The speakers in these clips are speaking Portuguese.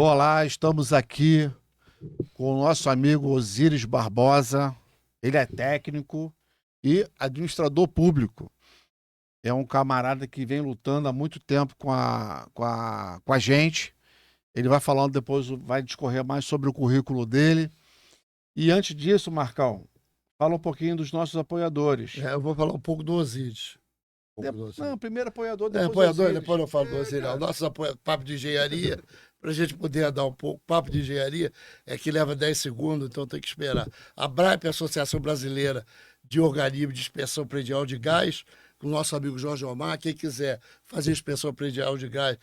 Olá, estamos aqui com o nosso amigo Osíris Barbosa. Ele é técnico e administrador público. É um camarada que vem lutando há muito tempo com a gente. Ele vai falando depois, vai discorrer mais sobre o currículo dele. E antes disso, Marcão, fala um pouquinho dos nossos apoiadores. Eu vou falar um pouco do Osíris. Não, primeiro apoiador, É, depois apoiador, Osíris. depois eu falo do Osíris. Cara. O nosso papo de engenharia, para a gente poder dar um pouco. Papo de engenharia é que leva 10 segundos, então tem que esperar. A BRAP, a Associação Brasileira de Organismos de Inspeção Predial de Gás, com o nosso amigo Jorge Omar. Quem quiser fazer inspeção predial de gás,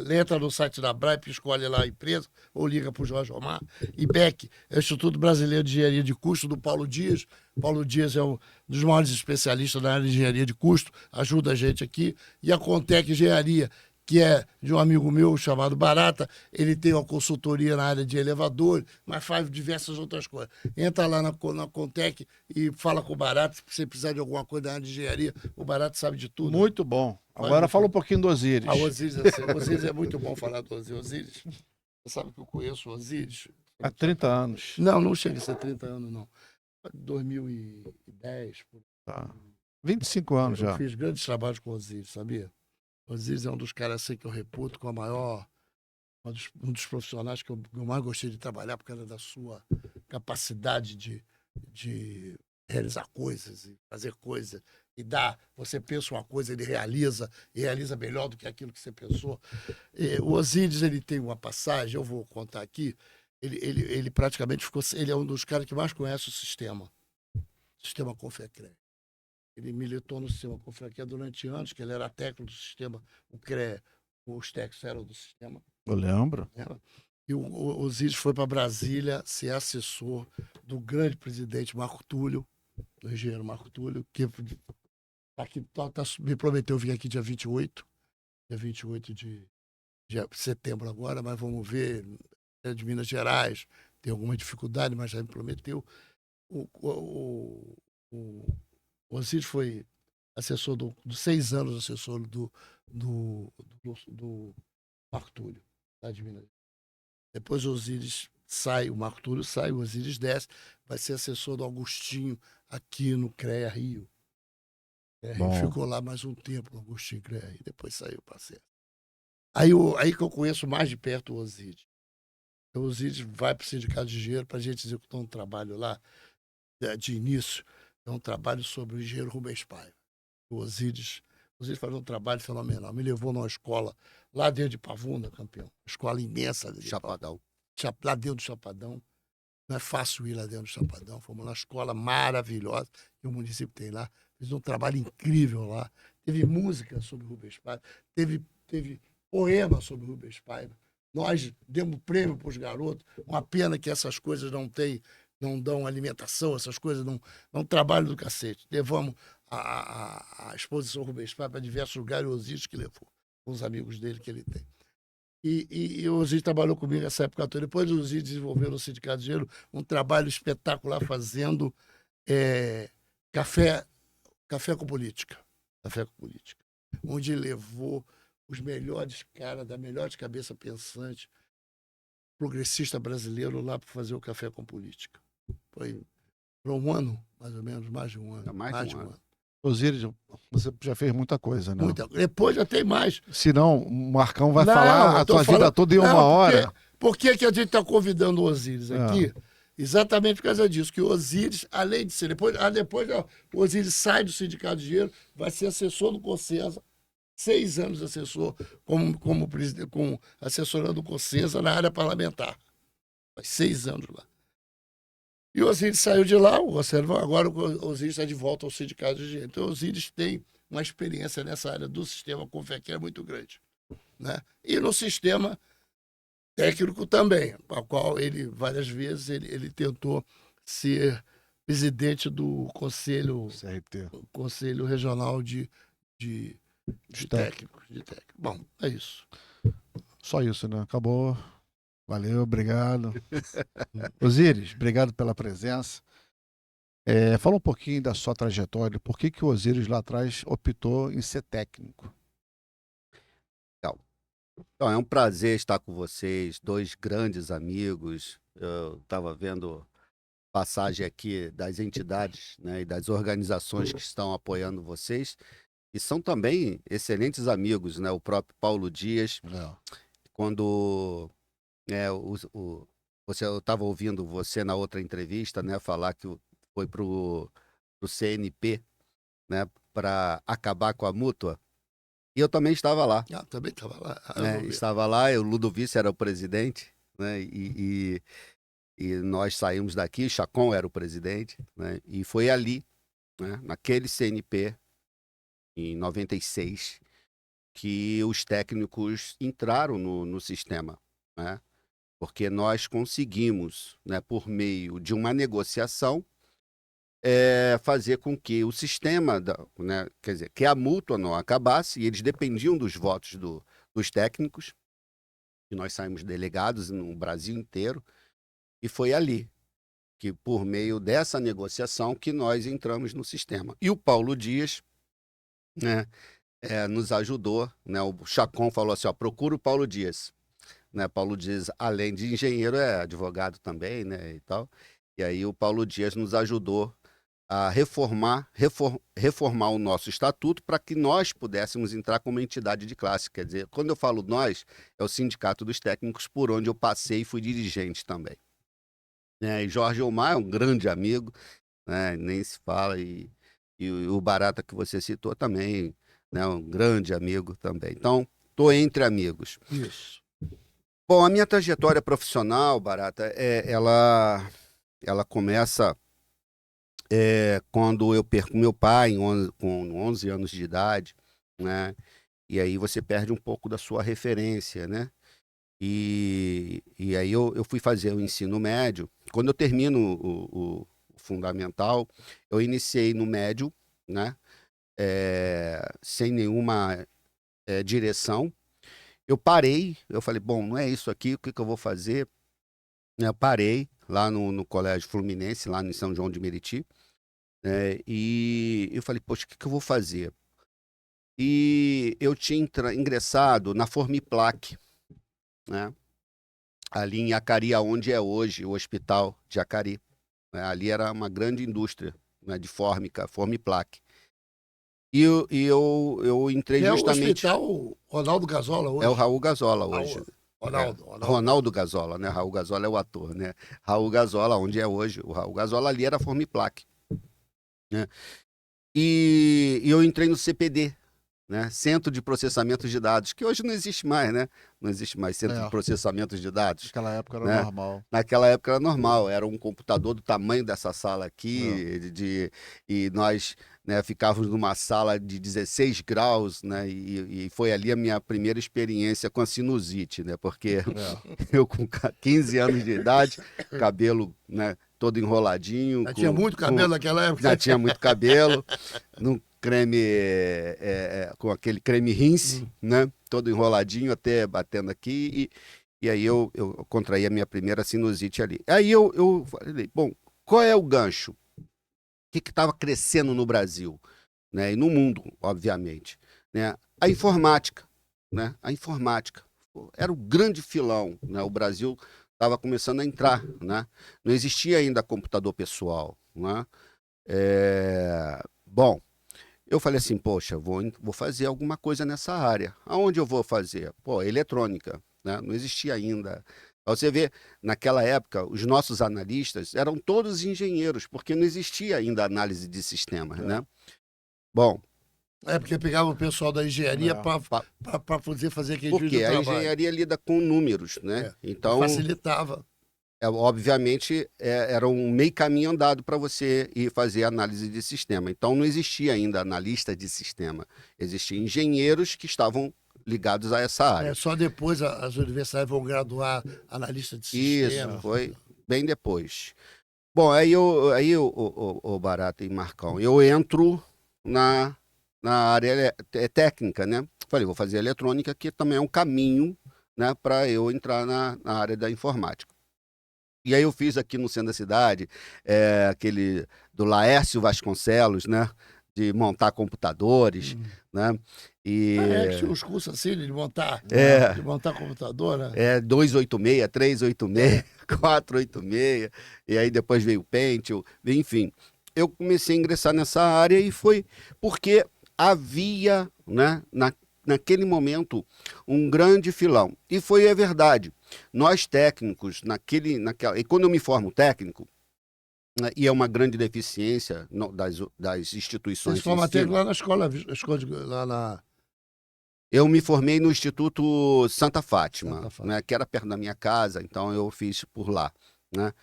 entra no site da BRAP, escolhe lá a empresa, ou liga para o Jorge Omar. IBEC é o Instituto Brasileiro de Engenharia de Custo, do Paulo Dias. Paulo Dias é um dos maiores especialistas na área de engenharia de custo, ajuda a gente aqui. E a Contec Engenharia, que é de um amigo meu chamado Barata, ele tem uma consultoria na área de elevador, mas faz diversas outras coisas. Entra lá na Contec e fala com o Barata, se você precisar de alguma coisa na área de engenharia, o Barata sabe de tudo. Muito bom. Agora fala um pouquinho do Osíris. Osíris é muito bom falar do Osíris. Você sabe que eu conheço o Osíris? Há 30 anos. Não chega a ser 30 anos, não. 2010. Tá. 25 anos já. Eu fiz grandes trabalhos com o Osíris, sabia? O Osíris é um dos caras assim que eu reputo com a maior, um dos profissionais que eu mais gostei de trabalhar por causa da sua capacidade de realizar coisas e fazer coisas e dar. Você pensa uma coisa, ele realiza e realiza melhor do que aquilo que você pensou. O Osíris, ele tem uma passagem, eu vou contar aqui. Ele praticamente ficou. Ele é um dos caras que mais conhece o sistema Confecre. Ele militou no sistema Confecre durante anos, que ele era técnico do sistema, o CRE, os técnicos eram do sistema. Eu lembro. E o Osíris foi para Brasília ser assessor do grande presidente Marco Túlio, do engenheiro Marco Túlio, que me prometeu vir aqui dia 28 de setembro agora, mas vamos ver. É de Minas Gerais, tem alguma dificuldade, mas já me prometeu. O Osíris foi assessor dos 6 anos, assessor do Marco Túlio, lá de Minas. Depois o Osíris sai, o Marco Túlio sai, o Osíris desce, vai ser assessor do Augustinho aqui no CREA Rio. Ficou lá mais um tempo, o Augustinho CREA Rio, depois saiu para ser. Aí que eu conheço mais de perto o Osíris. O Osíris vai para o Sindicato de Engenheiro para a gente executar um trabalho lá, de início, é um trabalho sobre o engenheiro Rubens Paiva. O Osíris faz um trabalho fenomenal. Me levou numa escola lá dentro de Pavuna, campeão. Escola imensa. Chapadão. Lá dentro do Chapadão. Não é fácil ir lá dentro do Chapadão. Fomos numa escola maravilhosa que o município tem lá. Fiz um trabalho incrível lá. Teve música sobre Rubens Paiva. Teve poema sobre Rubens Paiva. Nós demos prêmio para os garotos. Uma pena que essas coisas não dão alimentação, essas coisas não trabalho do cacete. Levamos a exposição Rubens Paiva para diversos lugares, o Osíris que levou, com os amigos dele que ele tem. E o Osíris trabalhou comigo nessa época toda. Depois o Osíris desenvolveu no Sindicato de Engenheiro um trabalho espetacular fazendo café com política. Café com política. Onde levou os melhores caras, da melhor cabeça pensante, progressista brasileiro lá para fazer o café com política. Foi por um ano, mais ou menos, mais de um ano. Mais de um ano. Osíris, você já fez muita coisa, né? Depois já tem mais. Senão, o Marcão vai falar a tua vida toda em uma hora. Por que a gente está convidando o Osíris aqui? Exatamente por causa disso, que o Osíris, além de ser... Depois o Osíris sai do Sindicato de Engenheiro, vai ser assessor do Consensa, 6 anos assessor, como presidente, assessorando o Consensa na área parlamentar. 6 anos lá. E o Osíris saiu de lá, agora o Osíris está de volta ao Sindicato de Engenheiro. Então o Osíris tem uma experiência nessa área do sistema Confecre muito grande. Né? E no sistema técnico também, para o qual ele, várias vezes, ele tentou ser presidente do Conselho Regional de técnicos. Bom, é isso. Só isso, né? Acabou. Valeu, obrigado. Osíris, obrigado pela presença. Fala um pouquinho da sua trajetória. Por que o Osíris lá atrás optou em ser técnico? Então, é um prazer estar com vocês, dois grandes amigos. Eu estava vendo passagem aqui das entidades, né, e das organizações que estão apoiando vocês, e são também excelentes amigos, né? O próprio Paulo Dias, É. quando eu estava ouvindo você na outra entrevista, né, falar que foi para o CNP, né, para acabar com a mútua, e eu também estava lá. Ah, também estava lá. Ah, eu Né? não vi. Estava lá, o Ludovice era o presidente, né? E nós saímos daqui, Chacon era o presidente, né? E foi ali, né, naquele CNP, em 96, que os técnicos entraram no sistema, né? Porque nós conseguimos, né, por meio de uma negociação, fazer com que o sistema, né, quer dizer, que a mútua não acabasse, e eles dependiam dos votos dos técnicos, que nós saímos delegados no Brasil inteiro, e foi ali que, por meio dessa negociação, que nós entramos no sistema. E o Paulo Dias, né, nos ajudou, né, o Chacon falou assim, ó, procura o Paulo Dias. Né, Paulo Dias, além de engenheiro, é advogado também, né, e tal. E aí o Paulo Dias nos ajudou a reformar o nosso estatuto para que nós pudéssemos entrar como entidade de classe. Quer dizer, quando eu falo nós, é o Sindicato dos Técnicos, por onde eu passei e fui dirigente também. E Jorge Omar é um grande amigo, né, nem se fala, e o Barata que você citou também, né, um grande amigo também. Então, estou entre amigos. Isso. Bom, a minha trajetória profissional, Barata, ela começa quando eu perco meu pai com 11 anos de idade, né? E aí você perde um pouco da sua referência, né? E aí eu fui fazer o ensino médio. Quando eu termino o fundamental, eu iniciei no médio, né? Sem nenhuma direção. Eu parei, eu falei, bom, não é isso aqui, o que que eu vou fazer? Eu parei lá no Colégio Fluminense, lá em São João de Meriti, e eu falei, poxa, o que que eu vou fazer? E eu tinha ingressado na Formiplac, né? Ali em Acari, onde é hoje o Hospital de Acari, né? Ali era uma grande indústria, né, de fórmica, Formiplac. Eu entrei E é o justamente. hospital Ronaldo Gazola É o hoje. Raul Gazola hoje. Ronaldo. Ronaldo Gazola, né? Raul Gazola é o ator, né? Raul Gazola, onde é hoje o Raul Gazola, ali era Formiplac, né? E eu entrei no CPD, né? Centro de Processamento de Dados, que hoje não existe mais, né? Não existe mais Centro de Processamento de Dados, Naquela época era né? normal. Naquela época era normal, era um computador do tamanho dessa sala aqui, e nós, né, ficávamos numa sala de 16 graus, né? E foi ali a minha primeira experiência com a sinusite, né? Porque eu com 15 anos de idade, cabelo, né, todo enroladinho. Já tinha muito cabelo naquela época? Já tinha muito cabelo, num creme, com aquele creme rinse, né? Todo enroladinho, até batendo aqui. E aí eu contraí a minha primeira sinusite ali. Aí eu falei, bom, qual é o gancho? O que estava crescendo no Brasil, né? E no mundo, obviamente, né? A informática, né? A informática. Pô, era o grande filão, né? O Brasil estava começando a entrar, né? Não existia ainda computador pessoal, né? Bom, eu falei assim, poxa, vou fazer alguma coisa nessa área. Aonde eu vou fazer? Pô, eletrônica, né? Não existia ainda. Pra você vê, naquela época, os nossos analistas eram todos engenheiros, porque não existia ainda análise de sistemas, né? Bom, É porque pegava o pessoal da engenharia para fazer aquele porque vídeo a trabalho. engenharia lida com números, né? Então, facilitava. obviamente, era um meio caminho andado para você ir fazer análise de sistema. Então, não existia ainda analista de sistema. Existiam engenheiros que estavam ligados a essa área. Só depois as universidades vão graduar analista de sistema. Isso, foi bem depois. Bom, aí o Barata e Marcão, eu entro na área técnica, né? Falei, vou fazer eletrônica, que também é um caminho, né, para eu entrar na área da informática. E aí eu fiz aqui no centro da cidade, aquele do Laércio Vasconcelos, né? De montar computadores, né? E Que tinha uns cursos assim de montar, É. de montar computador, né? 286, 386, 486, e aí depois veio o Pentium, enfim. Eu comecei a ingressar nessa área e foi porque havia, né, naquele momento, um grande filão. E foi a verdade. Nós técnicos, e quando eu me formo técnico, né, e é uma grande deficiência das Você instituições se de forma técnico ensino. lá na escola, lá na Eu me formei no Instituto Santa Fátima, Santa Fátima. né, que era perto da minha casa, então eu fiz por lá, né,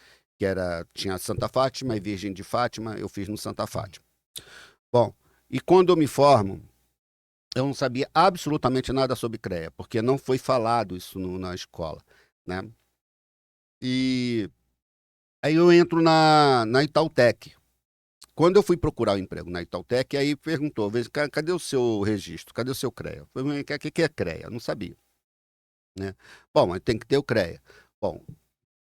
tinha Santa Fátima e Virgem de Fátima, eu fiz no Santa Fátima. Bom, e quando eu me formo, eu não sabia absolutamente nada sobre CREA, porque não foi falado isso na escola, né? E aí eu entro na Itautec. Quando eu fui procurar o emprego na Itautec, aí perguntou, cadê o seu registro? Cadê o seu CREA? Eu falei, o que é CREA? Eu não sabia, né? Bom, mas tem que ter o CREA. Bom,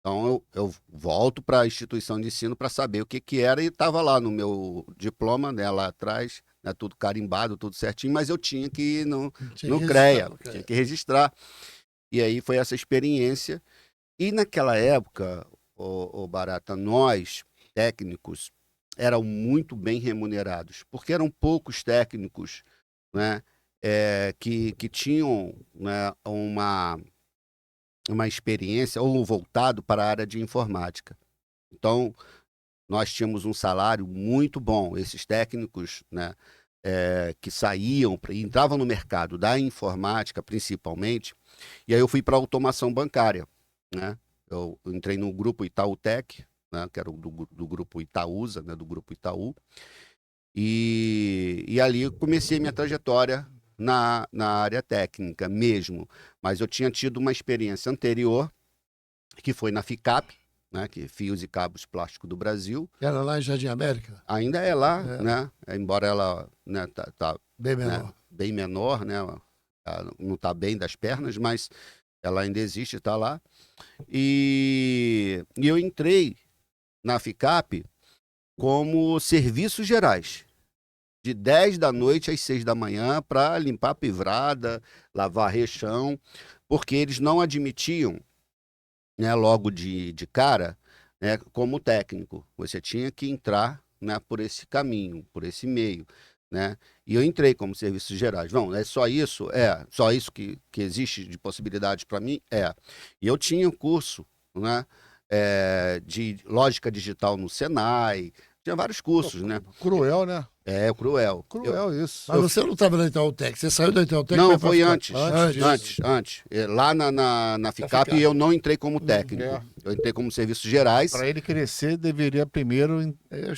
então eu volto para a instituição de ensino para saber o que era e estava lá no meu diploma, né, lá atrás, né, tudo carimbado, tudo certinho, mas eu tinha que ir Tinha no que CREA, registrar no CREA. tinha que registrar. E aí foi essa experiência. E naquela época, o Barata, nós, técnicos, eram muito bem remunerados, porque eram poucos técnicos, né, que tinham, né, uma experiência ou voltado para a área de informática. Então, nós tínhamos um salário muito bom. Esses técnicos, né, que saíam, entravam no mercado da informática, principalmente, e aí eu fui para a automação bancária, né? Eu entrei no grupo Itautec, né, que era do grupo Itaúsa, né, do grupo Itaú, e ali eu comecei minha trajetória na área técnica mesmo. Mas eu tinha tido uma experiência anterior, que foi na FICAP, né, que é Fios e Cabos Plásticos do Brasil. Era lá em Jardim América? Ainda é lá, É. né? Embora ela, né, tá, Bem né, menor. bem menor, né? Ela não está bem das pernas, mas ela ainda existe, está lá. E eu entrei na FICAP como serviços gerais, de 10 da noite às 6 da manhã, para limpar a pivrada, lavar rechão, porque eles não admitiam, né, logo de cara, né, como técnico. Você tinha que entrar, né, por esse caminho, por esse meio, né? E eu entrei como serviços gerais. Não, é só isso? É. Só isso que existe de possibilidades para mim? É. E eu tinha um curso, né, de lógica digital no Senai, tinha vários cursos, né? Cruel, né? É, cruel. Cruel isso. Mas você não estava na Itautec, você saiu da Itautec Não, para foi ficar... antes. Antes disso. Antes. Lá na FICAP FICAP. eu não entrei como técnico. É. Eu entrei como serviços gerais. Para ele crescer, deveria primeiro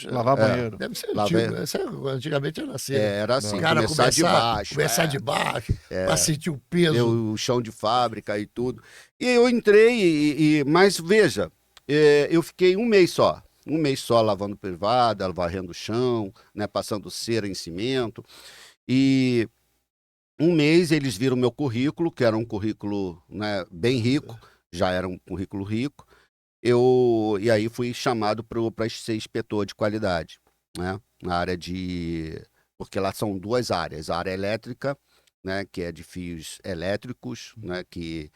lavar É. banheiro. Deve ser Lá antigo. vem. Antigamente era assim. Era O assim, cara começar de baixo. começar de baixo, para sentir o peso. Deu o chão de fábrica e tudo. E eu entrei, mas veja, eu fiquei um mês só lavando privada, varrendo o chão, né, passando cera em cimento. E um mês eles viram meu currículo, que era um currículo, né, bem rico, já era um currículo rico. E aí fui chamado para ser inspetor de qualidade, né, na área de... Porque lá são duas áreas, a área elétrica, né, que é de fios elétricos, né, que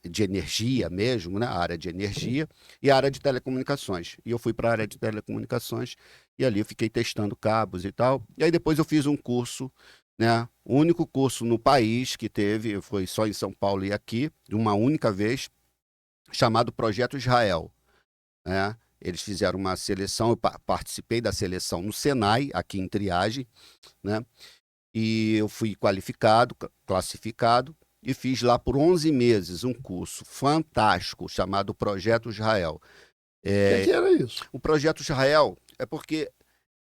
de energia mesmo, né, a área de energia, e a área de telecomunicações. E eu fui para a área de telecomunicações e ali eu fiquei testando cabos e tal. E aí depois eu fiz um curso, né, o único curso no país que teve, foi só em São Paulo e aqui, de uma única vez, chamado Projeto Israel, né? Eles fizeram uma seleção, eu participei da seleção no Senai, aqui em Triagem, né? E eu fui qualificado, classificado, e fiz lá por 11 meses um curso fantástico chamado Projeto Israel. O que era isso? O Projeto Israel é porque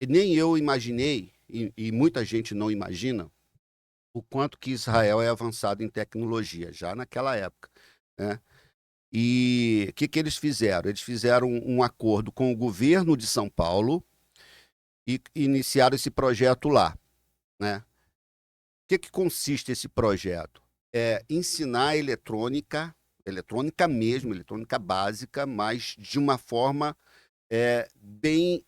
nem eu imaginei, e muita gente não imagina, o quanto que Israel é avançado em tecnologia, já naquela época, né? E o que eles fizeram? Eles fizeram um acordo com o governo de São Paulo e iniciaram esse projeto lá, né? O que consiste esse projeto? É ensinar eletrônica mesmo, eletrônica básica, mas de uma forma bem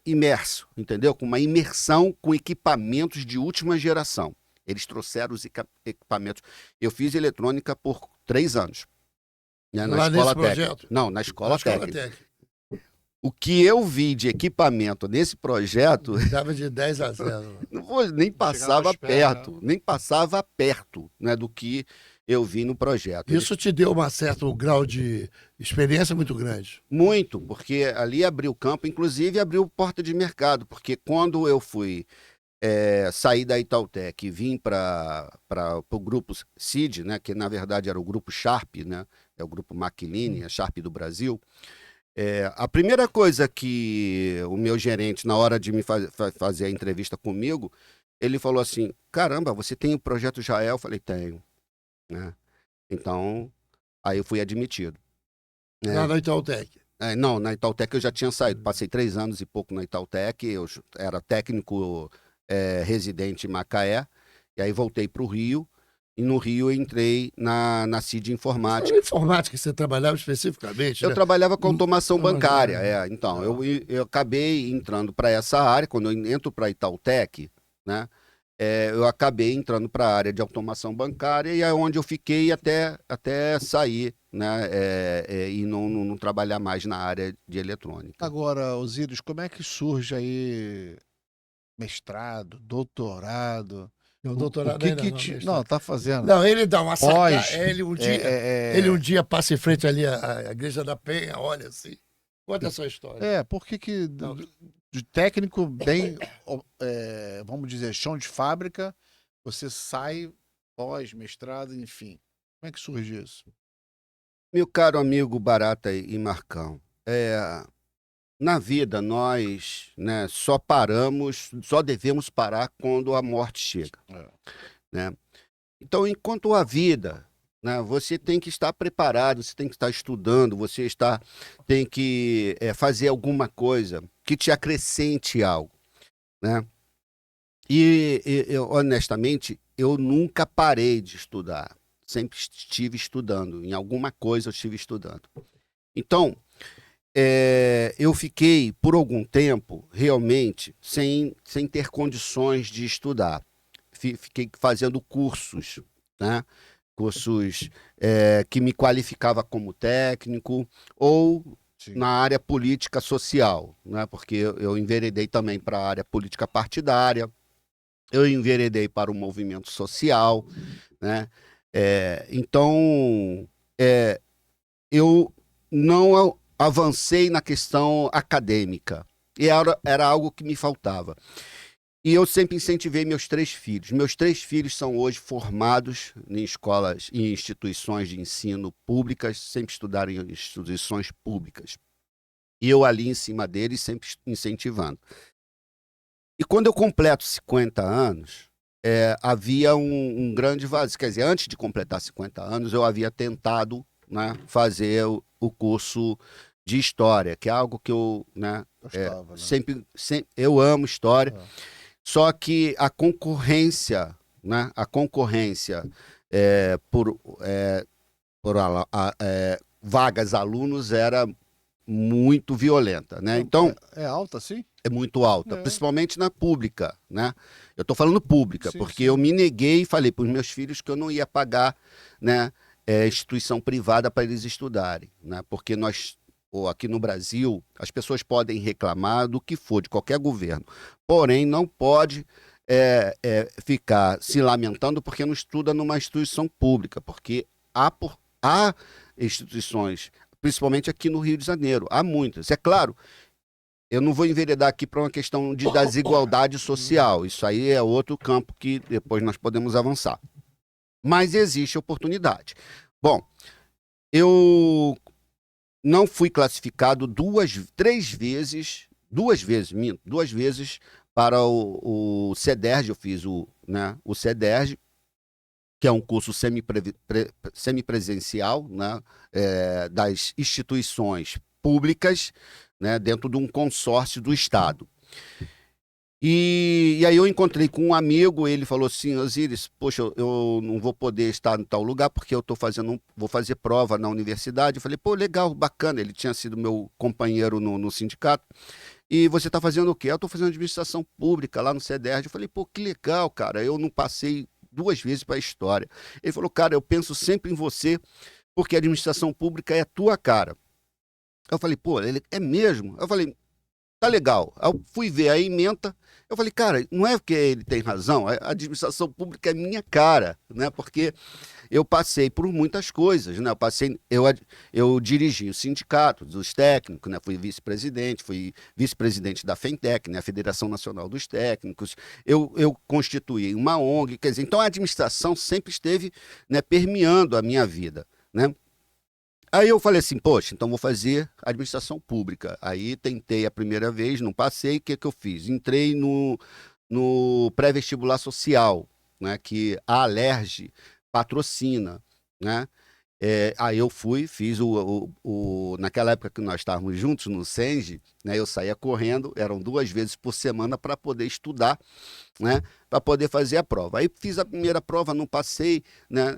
imerso, entendeu? Com uma imersão com equipamentos de última geração. Eles trouxeram os equipamentos. Eu fiz eletrônica por 3 anos. Né, na Lá escola nesse técnica. projeto? Não, na escola Na escola técnica. técnica. O que eu vi de equipamento nesse projeto, Dava de 10-0. nem passava aos pés, perto, nem passava perto, né, do que eu vi no projeto. Isso te deu um certo grau de experiência muito grande. Muito, porque ali abriu campo, inclusive abriu porta de mercado, porque quando eu fui sair da Itautec e vim para o grupo CID, né, que na verdade era o grupo Sharp, né, é o grupo Maquiline, a Sharp do Brasil, a primeira coisa que o meu gerente, na hora de me fazer a entrevista comigo, ele falou assim, caramba, você tem o projeto Jael? Eu falei, tenho. Né? Então, aí eu fui admitido. Lá na Itautec. Não, na Itautec eu já tinha saído. Passei 3 anos e pouco na Itautec. Eu era técnico residente em Macaé. E aí voltei para o Rio. E no Rio eu entrei na CID Informática. Era informática que você trabalhava especificamente, Eu né? trabalhava com automação bancária. bancária. Então, eu acabei entrando para essa área. Quando eu entro para a Itautec, né? Eu acabei entrando para a área de automação bancária e é onde eu fiquei até sair, né? E não trabalhar mais na área de eletrônica. Agora, Osíris, como é que surge aí mestrado, doutorado? O doutorado que ainda que não, te... mestrado. Não, tá fazendo. Não, ele dá uma Pós, sacada. Ele um dia passa em frente ali à Igreja da Penha, olha assim. Conta essa história. Por que Não. de técnico bem, vamos dizer, chão de fábrica, você sai pós, mestrado, enfim. Como é que surge isso? Meu caro amigo Barata e Marcão, na vida nós, né, só devemos parar quando a morte chega. Né? Então, enquanto a vida, né, você tem que estar preparado, você tem que estar estudando, tem que fazer alguma coisa que te acrescente algo. Né? E honestamente, eu nunca parei de estudar. Sempre estive estudando. Em alguma coisa eu estive estudando. Então, eu fiquei, por algum tempo, realmente, sem ter condições de estudar. Fiquei fazendo cursos, né? Cursos que me qualificava como técnico ou Sim. na área política social, né? Porque eu enveredei também para a área política partidária, eu enveredei para o movimento social, né? Então, eu não avancei na questão acadêmica. E era algo que me faltava. E eu sempre incentivei meus 3 filhos. Meus 3 filhos são hoje formados em escolas e instituições de ensino públicas, sempre estudaram em instituições públicas. E eu ali em cima deles, sempre incentivando. E quando eu completo 50 anos, havia um grande vazio. Quer dizer, antes de completar 50 anos, eu havia tentado, né, fazer o curso de História, que é algo que eu, né, Gostava, né? sempre, eu amo História. Só que a concorrência, né, por vagas alunos era muito violenta, né? Então, É alta, sim? é muito alta, principalmente na pública, né? Eu estou falando pública, Sim, porque sim. eu me neguei e falei para os meus filhos que eu não ia pagar, né, instituição privada para eles estudarem, né? Porque aqui no Brasil, as pessoas podem reclamar do que for, de qualquer governo, porém não pode ficar se lamentando porque não estuda numa instituição pública, porque há instituições, principalmente aqui no Rio de Janeiro, há muitas. É claro, eu não vou enveredar aqui para uma questão de desigualdade social, isso aí é outro campo que depois nós podemos avançar. Mas existe oportunidade. Bom, eu não fui classificado 3 vezes, 2 vezes para o CEDERJ, eu fiz o CEDERJ, que é um curso semipresencial, né, das instituições públicas, né, dentro de um consórcio do Estado. E aí eu encontrei com um amigo, ele falou assim, Osíris, poxa, eu não vou poder estar em tal lugar porque eu vou fazer prova na universidade. Eu falei, pô, legal, bacana, ele tinha sido meu companheiro no sindicato. E você está fazendo o quê? Eu estou fazendo administração pública lá no CEDERJ. Eu falei, pô, que legal, cara. Eu não passei 2 vezes para a história. Ele falou, cara, eu penso sempre em você, porque a administração pública é a tua cara. Eu falei, pô, ele é mesmo? Eu falei, tá legal. Aí eu fui ver a ementa. Eu falei, cara, não é porque ele tem razão, a administração pública é minha cara, né? Porque eu passei por muitas coisas, né? Eu dirigi o sindicato dos técnicos, né? Fui vice-presidente da FENTEC, né? A Federação Nacional dos Técnicos. Eu constituí uma ONG, quer dizer, então a administração sempre esteve, né, permeando a minha vida, né? Aí eu falei assim, poxa, então vou fazer administração pública. Aí tentei a primeira vez, não passei, o que eu fiz? Entrei no pré-vestibular social, né, que a Alerj patrocina, né? Aí eu fui, fiz naquela época que nós estávamos juntos no SENGE, né, eu saía correndo, eram 2 vezes por semana para poder estudar, né, para poder fazer a prova. Aí fiz a primeira prova, não passei, né?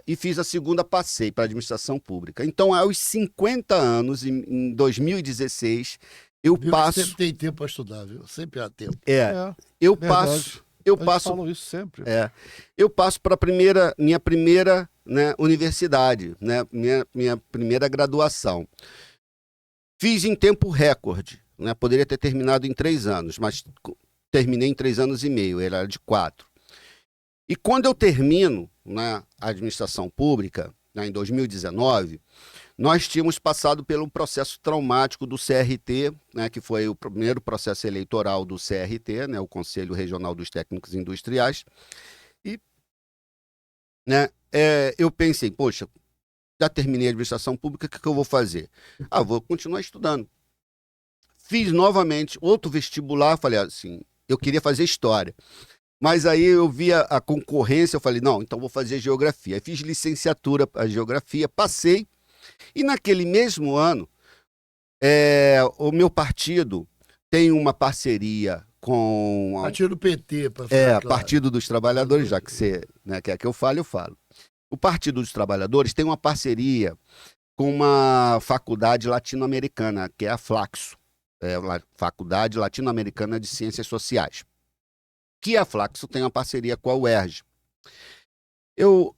E fiz a segunda, passei para a administração pública. Então, aos 50 anos, em 2016, eu passo. Sempre tem tempo para estudar, viu? Sempre há tempo. Eu verdade. passo. Falo isso sempre. Eu passo para minha primeira, né, universidade, né, minha primeira graduação. Fiz em tempo recorde, né? Poderia ter terminado em 3 anos, mas terminei em 3 anos e meio, era de 4. E quando eu termino na administração pública, né, em 2019, nós tínhamos passado pelo processo traumático do CRT, né, que foi o primeiro processo eleitoral do CRT, né, o Conselho Regional dos Técnicos Industriais. E, né, eu pensei, poxa, já terminei a administração pública, o que eu vou fazer? Vou continuar estudando. Fiz novamente outro vestibular, falei assim, eu queria fazer história. Mas aí eu via a concorrência, eu falei, não, então vou fazer geografia. Aí fiz licenciatura para geografia, passei, e naquele mesmo ano, o meu partido tem uma parceria com... Partido PT, para ficar claro. Partido dos Trabalhadores, já que você, né, quer que eu fale, eu falo. O Partido dos Trabalhadores tem uma parceria com uma faculdade latino-americana, que é a Flaxo, Faculdade Latino-Americana de Ciências Sociais, que a Flaxo tem uma parceria com a UERJ.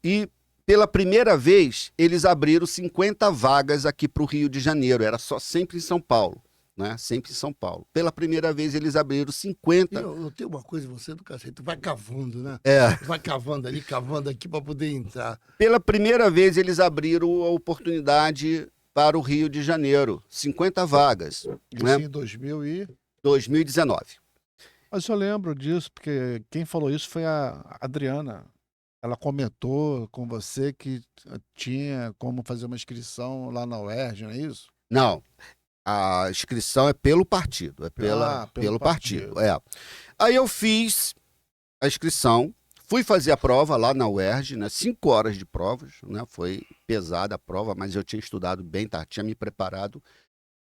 E pela primeira vez, eles abriram 50 vagas aqui para o Rio de Janeiro, era sempre em São Paulo, né? Sempre em São Paulo. Pela primeira vez, eles abriram 50... Eu tenho uma coisa, você do cacete, tu vai cavando, né? Tu vai cavando ali, cavando aqui para poder entrar. Pela primeira vez, eles abriram a oportunidade para o Rio de Janeiro, 50 vagas. Isso, né? em 2019. Mas eu lembro disso, porque quem falou isso foi a Adriana. Ela comentou com você que tinha como fazer uma inscrição lá na UERJ, não é isso? Não, a inscrição é pelo partido, pelo partido. Aí eu fiz a inscrição, fui fazer a prova lá na UERJ, né, 5 horas de provas, né, foi pesada a prova, mas eu tinha estudado bem, tinha me preparado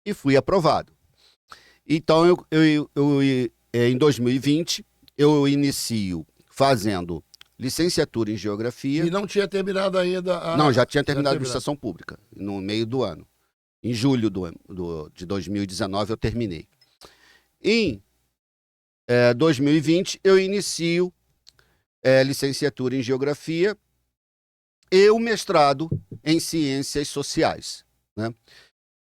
e fui aprovado. Então, em 2020, eu inicio fazendo licenciatura em Geografia. E não tinha terminado ainda Não, já tinha terminado a administração pública, no meio do ano. Em julho de 2019, eu terminei. Em 2020, eu inicio licenciatura em Geografia e o mestrado em Ciências Sociais, né?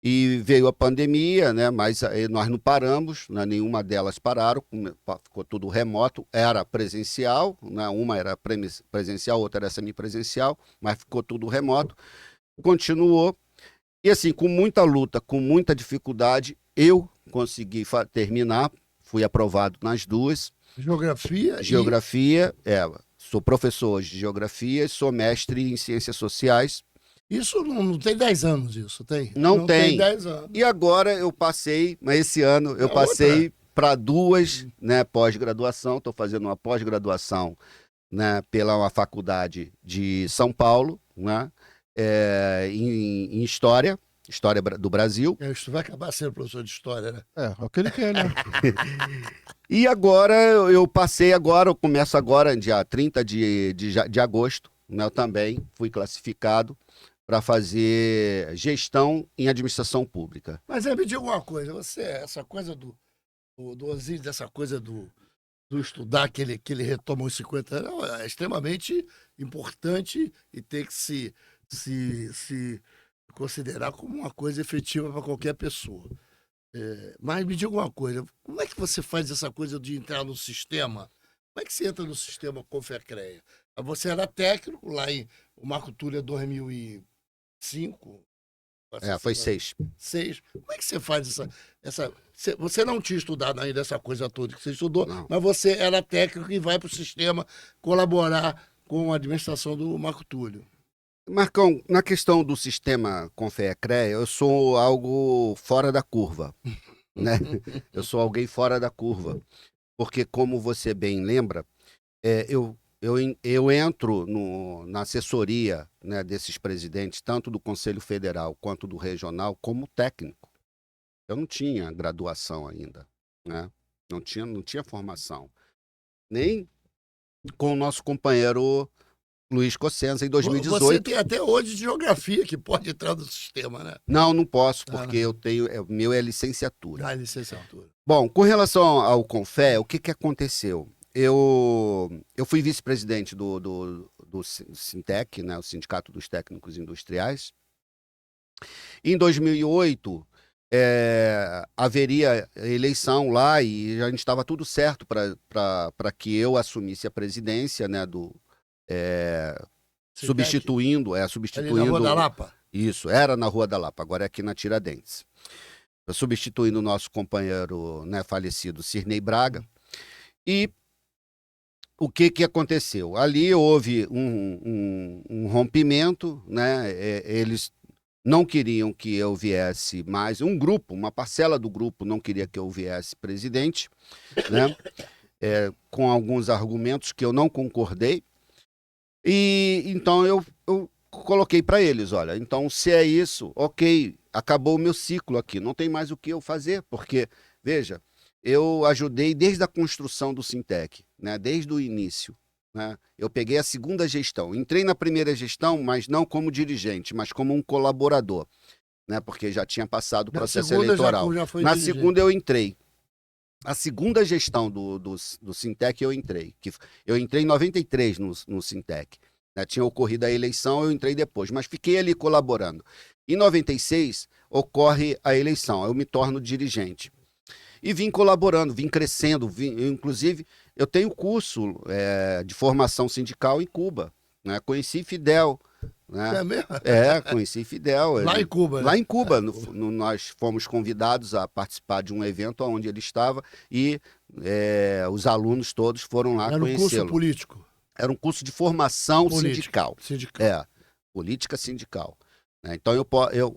E veio a pandemia, né? Mas nós não paramos, né? Nenhuma delas pararam, ficou tudo remoto, era presencial, né? Uma era presencial, outra era semipresencial, mas ficou tudo remoto, continuou. E assim, com muita luta, com muita dificuldade, eu consegui terminar, fui aprovado nas 2. Geografia? Sou professor de Geografia, sou mestre em Ciências Sociais. Isso não tem 10 anos, isso tem? Não tem 10 anos. E agora eu passei, mas esse ano eu passei para 2, né, pós-graduação. Estou fazendo uma pós-graduação, né, pela uma faculdade de São Paulo, né, em História do Brasil. Isso vai acabar sendo professor de História, né? É o que ele quer, né? E agora eu começo agora, dia 30 de agosto, né, eu também fui classificado para fazer gestão em administração pública. Mas me diga uma coisa, essa coisa do Osíris, essa coisa do estudar que ele retoma os 50 anos, é extremamente importante e tem que se considerar como uma coisa efetiva para qualquer pessoa. Mas me diga uma coisa, como é que você faz essa coisa de entrar no sistema? Como é que você entra no sistema Confecreia? Você era técnico lá o Marco Túlio é 2005? Foi 6. 6. Como é que você faz você não tinha estudado ainda essa coisa toda que você estudou, Não. mas você era técnico e vai para o sistema colaborar com a administração do Marco Túlio. Marcão, na questão do sistema Confecreia, eu sou algo fora da curva, né? Eu sou alguém fora da curva, porque como você bem lembra, eu entro na assessoria, né, desses presidentes, tanto do Conselho Federal quanto do Regional, como técnico. Eu não tinha graduação ainda, né? Não tinha formação. Nem com o nosso companheiro Luiz Cossenza, em 2018. Você tem até hoje de geografia que pode entrar no sistema, né? Não posso, porque eu tenho. O meu é licenciatura. Licenciatura. Bom, com relação ao Confé, o que aconteceu? Eu fui vice-presidente do Sintec, né, o Sindicato dos Técnicos Industriais. Em 2008, haveria eleição lá e a gente estava tudo certo para que eu assumisse a presidência, né, substituindo. Ali na Rua da Lapa? Isso, era na Rua da Lapa, agora é aqui na Tiradentes. Substituindo o nosso companheiro, né, falecido Cirnei Braga. E o que aconteceu? Ali houve um rompimento, né? Eles não queriam que eu viesse mais. Uma parcela do grupo não queria que eu viesse presidente, né? Com alguns argumentos que eu não concordei. E então eu coloquei para eles, olha, então se é isso, ok, acabou o meu ciclo aqui, não tem mais o que eu fazer, porque, veja, eu ajudei desde a construção do Sintec, né, desde o início, né, eu peguei a segunda gestão, entrei na primeira gestão, mas não como dirigente, mas como um colaborador, né, porque já tinha passado o processo eleitoral. Já foi na dirigente. segunda eu entrei. A segunda gestão do Sintec eu entrei. Eu entrei em 93 no Sintec. Né? Tinha ocorrido a eleição, eu entrei depois, mas fiquei ali colaborando. Em 96 ocorre a eleição, eu me torno dirigente. E vim colaborando, vim crescendo. Inclusive, eu tenho curso de formação sindical em Cuba. Né? Conheci Fidel. Né? É mesmo? Conheci Fidel. Lá em Cuba, né? Lá em Cuba. Nós fomos convidados a participar de um evento onde ele estava e os alunos todos foram lá conhecê-lo. Era um curso político? Era um curso de formação sindical. Sindical. Política sindical. Né? Então,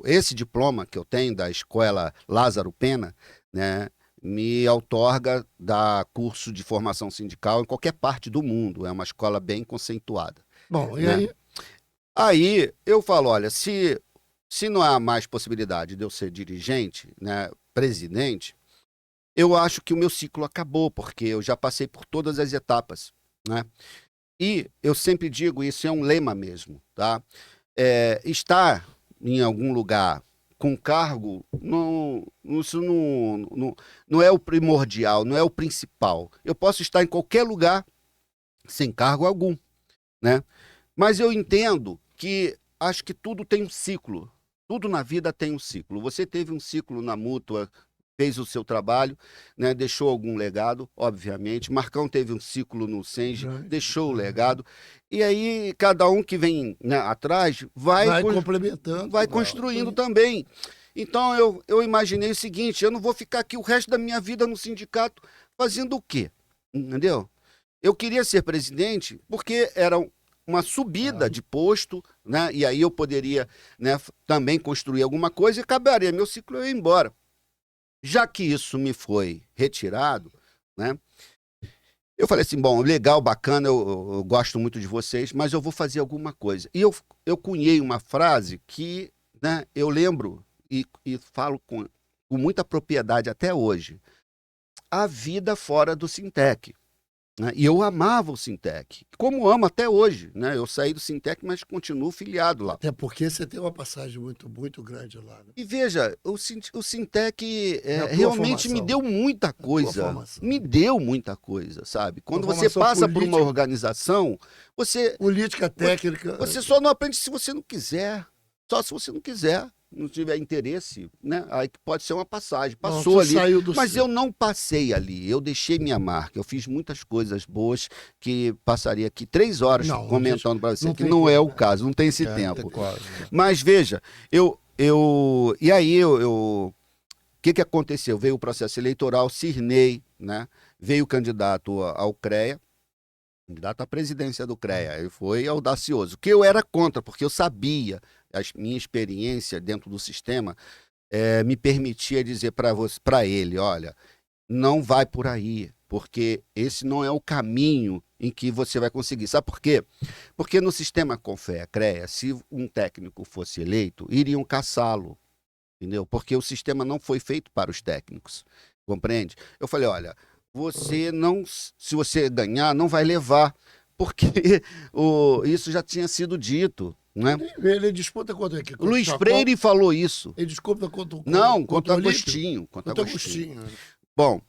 esse diploma que eu tenho da Escola Lázaro Pena, né, me outorga dar curso de formação sindical em qualquer parte do mundo. É uma escola bem conceituada. Bom, e né? aí? Aí eu falo, olha, se não há mais possibilidade de eu ser dirigente, né, presidente, eu acho que o meu ciclo acabou, porque eu já passei por todas as etapas, né? E eu sempre digo, isso é um lema mesmo, tá? Estar em algum lugar com cargo, isso não é o primordial, não é o principal. Eu posso estar em qualquer lugar sem cargo algum, né? Mas eu entendo que acho que tudo tem um ciclo. Tudo na vida tem um ciclo. Você teve um ciclo na Mútua, fez o seu trabalho, né, deixou algum legado, obviamente. Marcão teve um ciclo no Senge, deixou o legado. E aí, cada um que vem, né, atrás vai complementando. Vai construindo também. Então, eu imaginei o seguinte, eu não vou ficar aqui o resto da minha vida no sindicato fazendo o quê? Entendeu? Eu queria ser presidente porque era uma subida de posto, né? E aí eu poderia, né, também construir alguma coisa e acabaria meu ciclo, eu ia embora. Já que isso me foi retirado, né, eu falei assim, bom, legal, bacana, eu gosto muito de vocês, mas eu vou fazer alguma coisa. E eu cunhei uma frase que, né, eu lembro e falo com muita propriedade até hoje. A vida fora do Sintec. né? E eu amava o Sintec, como amo até hoje, né? Eu saí do Sintec, mas continuo filiado lá. Até porque você tem uma passagem muito, muito grande lá. Né? E veja, o Sintec Na tua realmente me formação. deu muita Na tua coisa. formação. Me deu muita coisa, sabe? Quando Tua você formação passa por uma política. organização, você Política técnica. Você só não aprende se você não quiser. Só se você não quiser, não tiver interesse, né? Aí pode ser uma passagem. Passou Não, ali. saiu do Mas eu não passei ali. Eu deixei minha marca. Eu fiz muitas coisas boas que passaria aqui 3 horas Não, comentando para você, não que tem não é como, o né? caso, não tem esse É, tempo. tem quase. Mas veja, e aí o que aconteceu? Veio o processo eleitoral, Cirnei, né? Veio o candidato ao CREA, candidato à presidência do CREA. Ele foi audacioso, que eu era contra, porque eu sabia, a minha experiência dentro do sistema me permitia dizer para ele, olha, não vai por aí, porque esse não é o caminho em que você vai conseguir. Sabe por quê? Porque no sistema Confea, CREA, se um técnico fosse eleito, iriam caçá-lo, entendeu? Porque o sistema não foi feito para os técnicos, compreende? Eu falei, olha, você não, se você ganhar, não vai levar, porque isso já tinha sido dito, né? Ele disputa contra aqui. O Luiz Freire falou isso. Ele disputa contra o. Não, contra o Olímpio? Agostinho. Contra Contra Agostinho. Agostinho. Bom,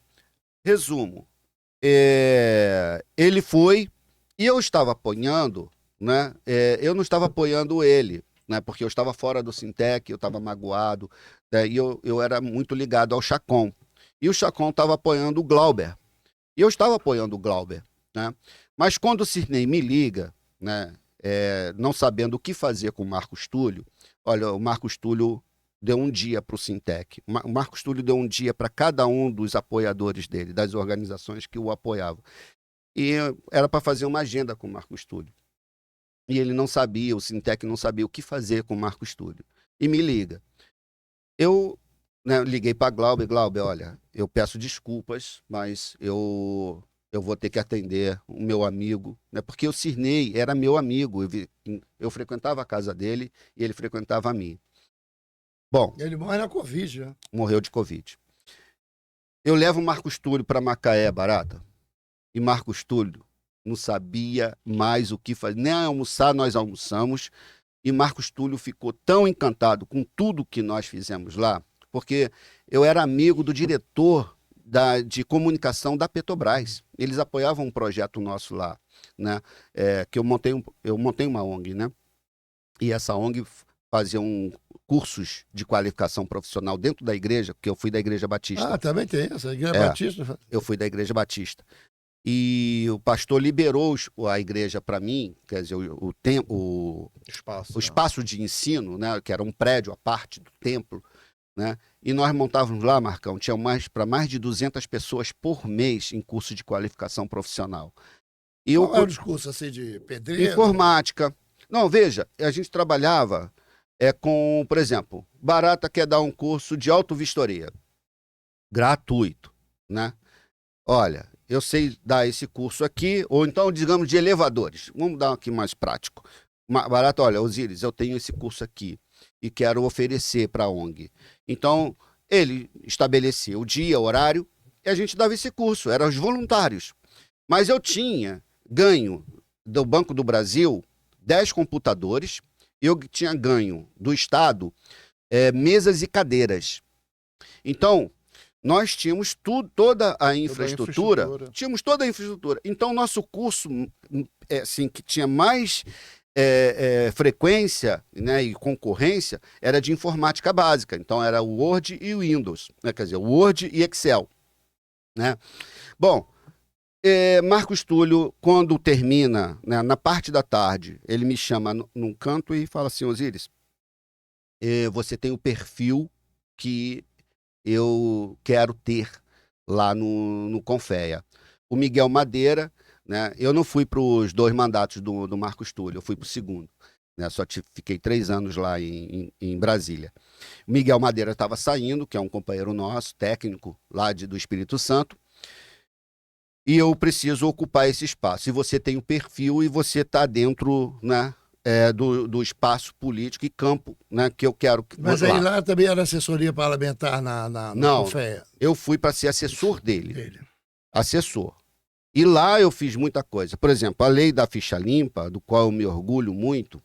resumo. Ele foi e eu estava apoiando, né? Eu não estava apoiando ele, né? Porque eu estava fora do Sintec, eu estava magoado, né? E eu era muito ligado ao Chacon. E o Chacon estava apoiando o Glauber. E eu estava apoiando o Glauber, né? Mas quando o Cirnei me liga, né? Não sabendo o que fazer com o Marcos Túlio, olha, o Marcos Túlio deu um dia para o Sintec. O Marcos Túlio deu um dia para cada um dos apoiadores dele, das organizações que o apoiavam. E era para fazer uma agenda com o Marcos Túlio. E ele não sabia, o Sintec não sabia o que fazer com o Marcos Túlio. E me liga. Eu, né, liguei para Glauber, olha, eu peço desculpas, mas eu vou ter que atender o meu amigo, né? Porque o Cirnei era meu amigo, eu frequentava a casa dele e ele frequentava a minha. Bom, Ele morre na Covid, né? morreu de Covid. Eu levo o Marcos Túlio para Macaé, Barata, e Marcos Túlio não sabia mais o que fazer. Nem almoçar nós almoçamos, e Marcos Túlio ficou tão encantado com tudo que nós fizemos lá, porque eu era amigo do diretor de comunicação da Petrobras. Eles apoiavam um projeto nosso lá, né? Que eu montei uma ONG, né? E essa ONG fazia cursos de qualificação profissional dentro da igreja, porque eu fui da Igreja Batista. Ah, também tem essa. A Igreja Batista. Eu fui da Igreja Batista. E o pastor liberou a igreja para mim, quer dizer, o espaço de ensino, né, que era um prédio à parte do templo, né? E nós montávamos lá, Marcão, tinha para mais de 200 pessoas por mês em curso de qualificação profissional. E Qual era os cursos assim de pedreiro? Informática. Não, veja, a gente trabalhava com, por exemplo, Barata quer dar um curso de autovistoria, gratuito, né? Olha, eu sei dar esse curso aqui, ou então, digamos, de elevadores. Vamos dar aqui mais prático. Barata, olha, Osíris, eu tenho esse curso aqui e quero oferecer para a ONG. Então, ele estabelecia o dia, o horário, e a gente dava esse curso, eram os voluntários. Mas eu tinha ganho do Banco do Brasil 10 computadores, eu tinha ganho do Estado mesas e cadeiras. Então, nós tínhamos toda a infraestrutura. Tínhamos toda a infraestrutura. Então, nosso curso, assim, que tinha mais frequência, né, e concorrência, era de informática básica. Então, era o Word e o Windows, né, quer dizer, o Word e Excel, né? Bom, Marcos Túlio, quando termina, né, na parte da tarde, ele me chama num canto e fala assim, Osíris, você tem o perfil que eu quero ter lá no Confea. O Miguel Madeira, né, eu não fui para os 2 mandatos do Marcos Túlio, eu fui para o segundo. Né, fiquei 3 anos lá em Brasília. O Miguel Madeira estava saindo, que é um companheiro nosso, técnico lá do Espírito Santo, e eu preciso ocupar esse espaço. E você tem o perfil e você está dentro, né, do espaço político e campo, né, que eu quero. Mas aí lá também era assessoria parlamentar na Não, Confea. eu fui para ser assessor dele. Assessor. E lá eu fiz muita coisa. Por exemplo, a lei da ficha limpa, do qual eu me orgulho muito,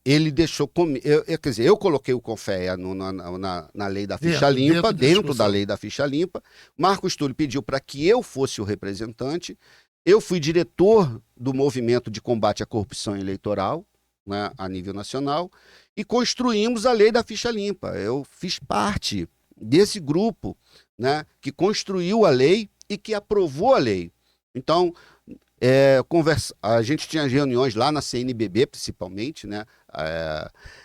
ele deixou quer dizer, eu coloquei o CONFEA na lei da ficha limpa, dentro da lei da ficha limpa. Marcos Túlio pediu para que eu fosse o representante. Eu fui diretor do movimento de combate à corrupção eleitoral, né, a nível nacional, e construímos a lei da ficha limpa. Eu fiz parte desse grupo, né, que construiu a lei e que aprovou a lei. Então, a gente tinha reuniões lá na CNBB, principalmente, né?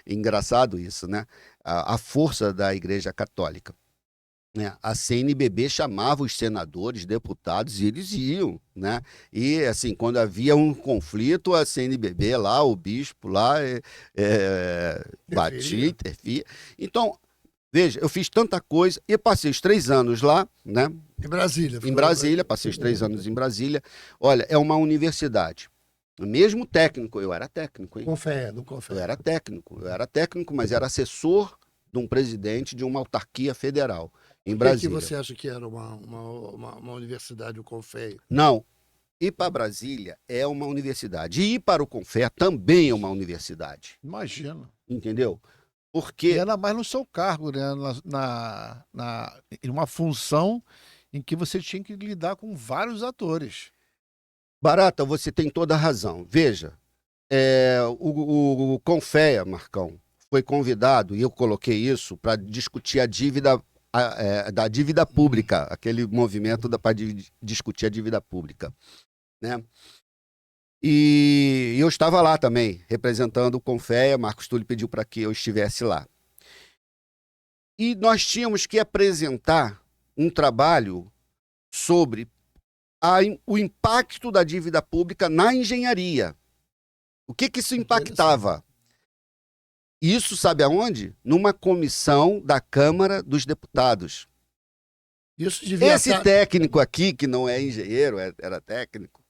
Engraçado isso, né? A força da Igreja Católica. Né? A CNBB chamava os senadores, deputados, e eles iam, né? E, assim, quando havia um conflito, a CNBB lá, o bispo lá, batia, interferia. Então, veja, eu fiz tanta coisa e passei os 3 anos lá, né? Em Brasília. Em Brasília, passei os 3 anos em Brasília. Olha, é uma universidade. Mesmo técnico, eu era técnico, hein? No CONFEA. Eu era técnico, mas era assessor de um presidente de uma autarquia federal em Brasília. Por que você acha que era uma universidade, o CONFEA? Não, ir para Brasília é uma universidade. E ir para o CONFEA também é uma universidade. Imagina. Entendeu? Porque... E ainda mais no seu cargo, né? Em uma função em que você tinha que lidar com vários atores. Barata, você tem toda a razão. Veja, o CONFEA, Marcão, foi convidado, e eu coloquei isso, para discutir a dívida da dívida pública, aquele movimento para discutir a dívida pública, né? E eu estava lá também, representando o CONFEA. Marcos Túlio pediu para que eu estivesse lá. E nós tínhamos que apresentar um trabalho sobre o impacto da dívida pública na engenharia. O que isso impactava? Isso sabe aonde? Numa comissão da Câmara dos Deputados. Esse técnico aqui, que não é engenheiro, era técnico,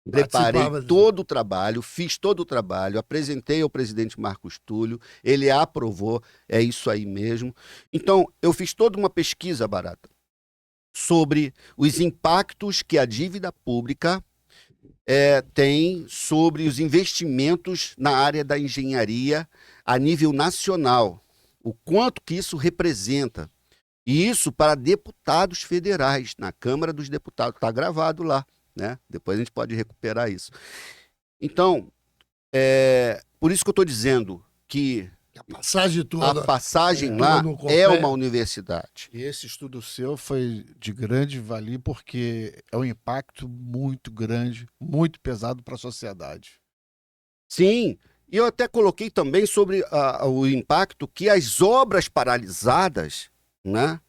preparei todo o trabalho, fiz todo o trabalho, apresentei ao presidente Marcos Túlio, ele aprovou, é isso aí mesmo. Então, eu fiz toda uma pesquisa, Barata, sobre os impactos que a dívida pública tem sobre os investimentos na área da engenharia a nível nacional, o quanto que isso representa. E isso para deputados federais, na Câmara dos Deputados, está gravado lá, né? Depois a gente pode recuperar isso. Então, por isso que eu estou dizendo que a passagem lá é uma universidade. E esse estudo seu foi de grande valia porque é um impacto muito grande, muito pesado para a sociedade. Sim, e eu até coloquei também sobre o impacto que as obras paralisadas, né,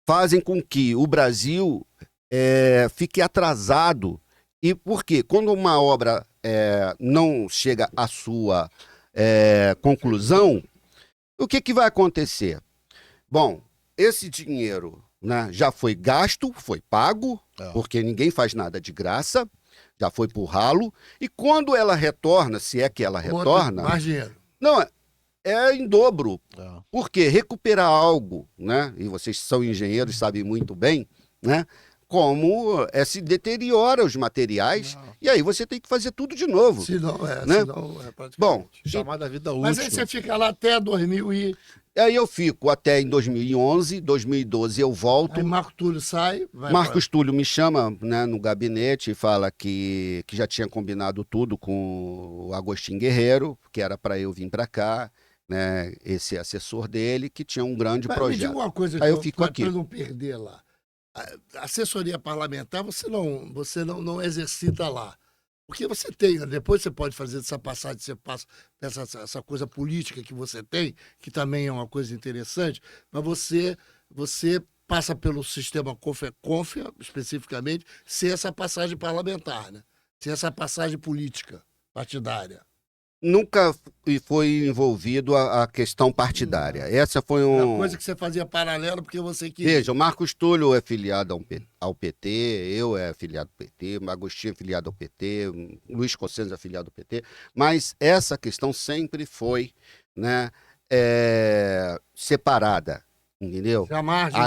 fazem com que o Brasil fique atrasado. E por quê? Quando uma obra não chega à sua conclusão, o que vai acontecer? Bom, esse dinheiro, né, já foi gasto, foi pago, porque ninguém faz nada de graça, já foi pro ralo, e quando ela retorna, se é que ela retorna... Mais dinheiro. Não, é em dobro. Porque recuperar algo, né, e vocês são engenheiros, sabem muito bem, né, como se deteriora os materiais, e aí você tem que fazer tudo de novo. Se não, né? Praticamente. Bom, chamada vida útil. Mas aí você fica lá até 2000 e... Aí eu fico até em 2011, 2012 eu volto. Aí Marcos Túlio sai. Marcos Túlio me chama, né, no gabinete e fala que já tinha combinado tudo com o Agostinho Guerreiro, que era para eu vir para cá, né, esse assessor dele, que tinha um grande projeto. Me diga uma coisa, aí eu fico aqui. Para não perder lá. A assessoria parlamentar você não exercita lá. Porque você tem, depois você pode fazer essa passagem, você passa essa coisa política que você tem, que também é uma coisa interessante, mas você passa pelo sistema CONFEA, especificamente, sem essa passagem parlamentar, né? Sem essa passagem política, partidária. Nunca foi envolvido a questão partidária. Essa foi uma coisa que você fazia paralelo porque você queria. Veja, o Marcos Túlio é filiado ao PT, eu é filiado ao PT, o Agostinho é filiado ao PT, o Luiz Cossenza é filiado ao PT, mas essa questão sempre foi, né, separada. entendeu? Se a margem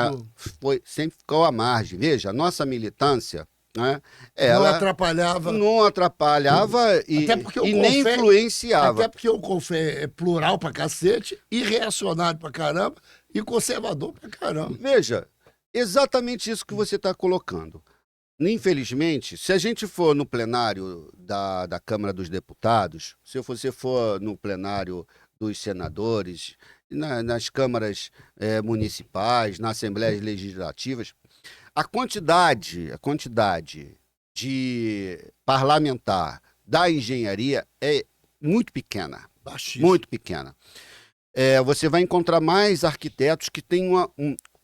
Sempre ficou à margem. Veja, a nossa militância, né, não ela atrapalhava. não atrapalhava Até porque o e nem Confé- influenciava. Até porque o Confé é plural pra cacete, e reacionário pra caramba, e conservador pra caramba. Veja, exatamente isso que você está colocando. Infelizmente, se a gente for no plenário da Câmara dos Deputados, se você for no plenário dos senadores, nas câmaras municipais, nas assembleias legislativas, a quantidade de parlamentar da engenharia é muito pequena, Baixíssimo. muito pequena. Você vai encontrar mais arquitetos que têm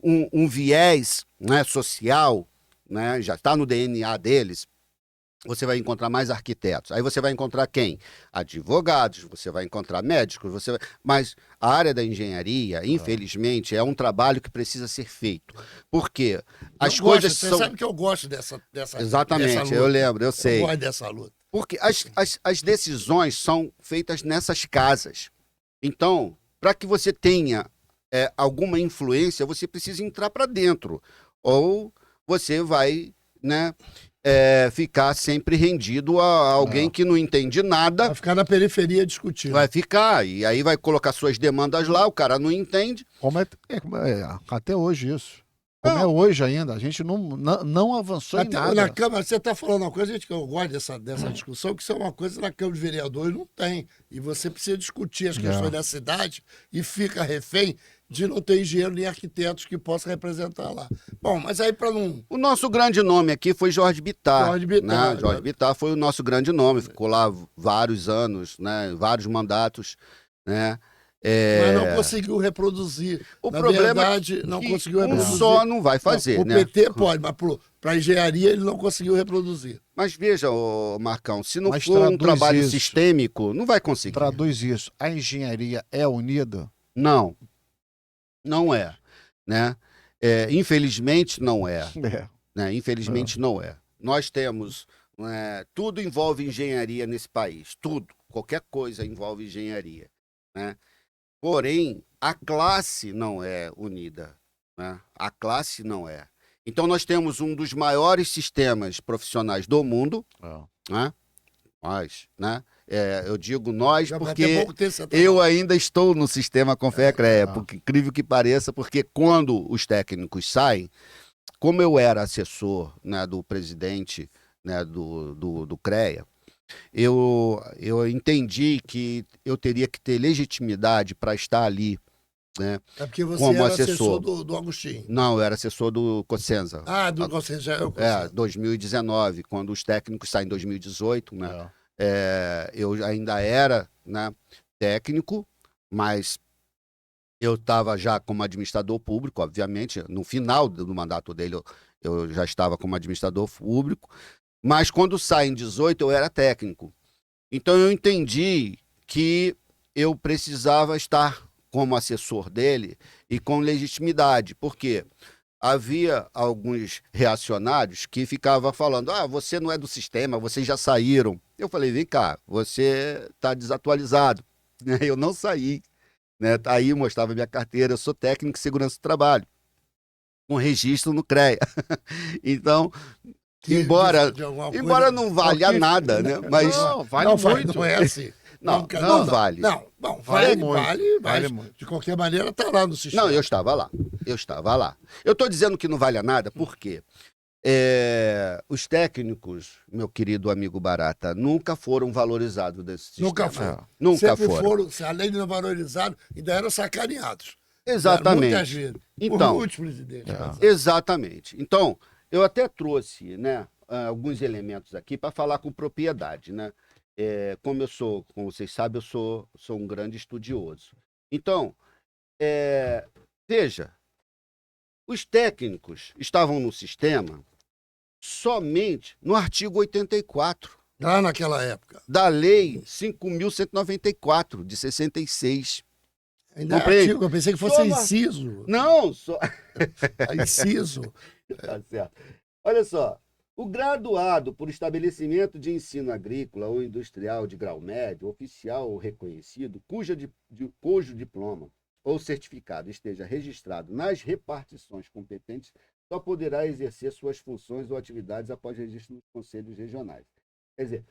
um viés, né, social, né, já está no DNA deles. Você vai encontrar mais arquitetos. Aí você vai encontrar quem? Advogados, você vai encontrar médicos, mas a área da engenharia, infelizmente, é um trabalho que precisa ser feito. Por quê? As coisas Você são... sabe que eu gosto dessa Exatamente, dessa luta. eu lembro, eu sei. Eu gosto dessa luta. Porque as decisões são feitas nessas casas. Então, para que você tenha alguma influência, você precisa entrar para dentro. Ou você vai, né, ficar sempre rendido a alguém que não entende nada. Vai ficar na periferia discutindo. Vai ficar, e aí vai colocar suas demandas lá, o cara não entende. Como é até hoje isso. Como é hoje ainda. A gente não avançou em Até nada. na Câmara, você está falando uma coisa, gente, que eu gosto dessa discussão, que isso é uma coisa na Câmara de Vereadores não tem. E você precisa discutir as questões da cidade e fica refém de não ter engenheiro nem arquitetos que possam representar lá. Bom, mas aí para não... O nosso grande nome aqui foi Jorge Bittar. Jorge Bittar, Né? Jorge Bittar foi o nosso grande nome, ficou lá vários anos, né? Vários mandatos, né? Mas não conseguiu reproduzir. O Na problema verdade, é não que conseguiu um reproduzir. só não vai fazer, O né? PT pode, mas para a engenharia ele não conseguiu reproduzir. Mas veja, ô Marcão, se não Mas for um traduz trabalho isso. sistêmico, não vai conseguir. Traduz isso. A engenharia é unida? Não, não é, né? Infelizmente não é, né? Infelizmente não é. Nós temos, tudo envolve engenharia nesse país, tudo, qualquer coisa envolve engenharia, né? Porém, a classe não é unida, né? A classe não é. Então nós temos um dos maiores sistemas profissionais do mundo, né? Nós, né? Eu digo nós Já porque até pouco tempo você tá eu lá. ainda estou no sistema Confea-CREA, porque incrível que pareça, porque quando os técnicos saem, como eu era assessor, né, do presidente, né, do CREA, eu entendi que eu teria que ter legitimidade para estar ali, né, É porque você como era assessor. do Agostinho. Não, eu era assessor do Cosenza. Ah, do Conselho já é o Conselho. 2019, quando os técnicos saem em 2018, né? Eu ainda era, né, técnico, mas eu estava já como administrador público, obviamente, no final do mandato dele eu já estava como administrador público, mas quando sai em 18 eu era técnico. Então eu entendi que eu precisava estar como assessor dele e com legitimidade, porque havia alguns reacionários que ficavam falando, você não é do sistema, vocês já saíram. Eu falei, vem cá, você está desatualizado. Eu não saí. Né? Aí eu mostrava minha carteira, eu sou técnico de segurança do trabalho, com registro no CREA. Então, embora não valha nada, né? Mas Não, vale muito. Não é assim. Não vale. Não, Vale vale, muito. de qualquer maneira está lá no sistema. Não, eu estava lá. Eu estou dizendo que não vale a nada, por quê? Os técnicos, meu querido amigo Barata, nunca foram valorizados desse sistema. Nunca foram. Nunca Sempre foram. se além de não valorizados, ainda eram sacaneados. Exatamente. Muitas vezes. Então, por muitos presidentes. exatamente. Então, eu até trouxe, né, alguns elementos aqui para falar com propriedade, né? Como vocês sabem, eu sou um grande estudioso. Então, veja, os técnicos estavam no sistema somente no artigo 84 Lá naquela época. da Lei 5.194, de 66. Ainda é Compreende? artigo, eu pensei que fosse Só inciso. Não, só... Inciso. Tá certo. Olha só, o graduado por estabelecimento de ensino agrícola ou industrial de grau médio, oficial ou reconhecido, cujo diploma ou certificado esteja registrado nas repartições competentes, só poderá exercer suas funções ou atividades após registro nos conselhos regionais. Quer dizer,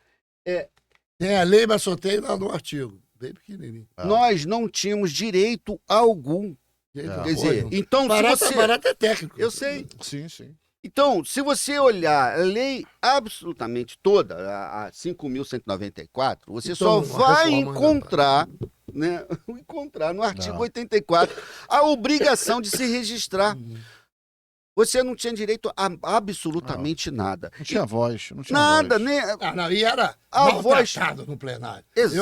Tem a lei, mas só tem lá no artigo. Bem pequenininho. nós não tínhamos direito algum. Quer dizer, então Barato é técnico. Eu sei. Sim, sim. Então, se você olhar a lei absolutamente toda, a 5.194, você Então, só vai reforma, encontrar, né, encontrar no artigo 84 a obrigação de se registrar. Você não tinha direito a absolutamente nada. Não tinha voz. Não tinha Nada, voz. né? Não, e era A voz- maltratado no plenário. Ex-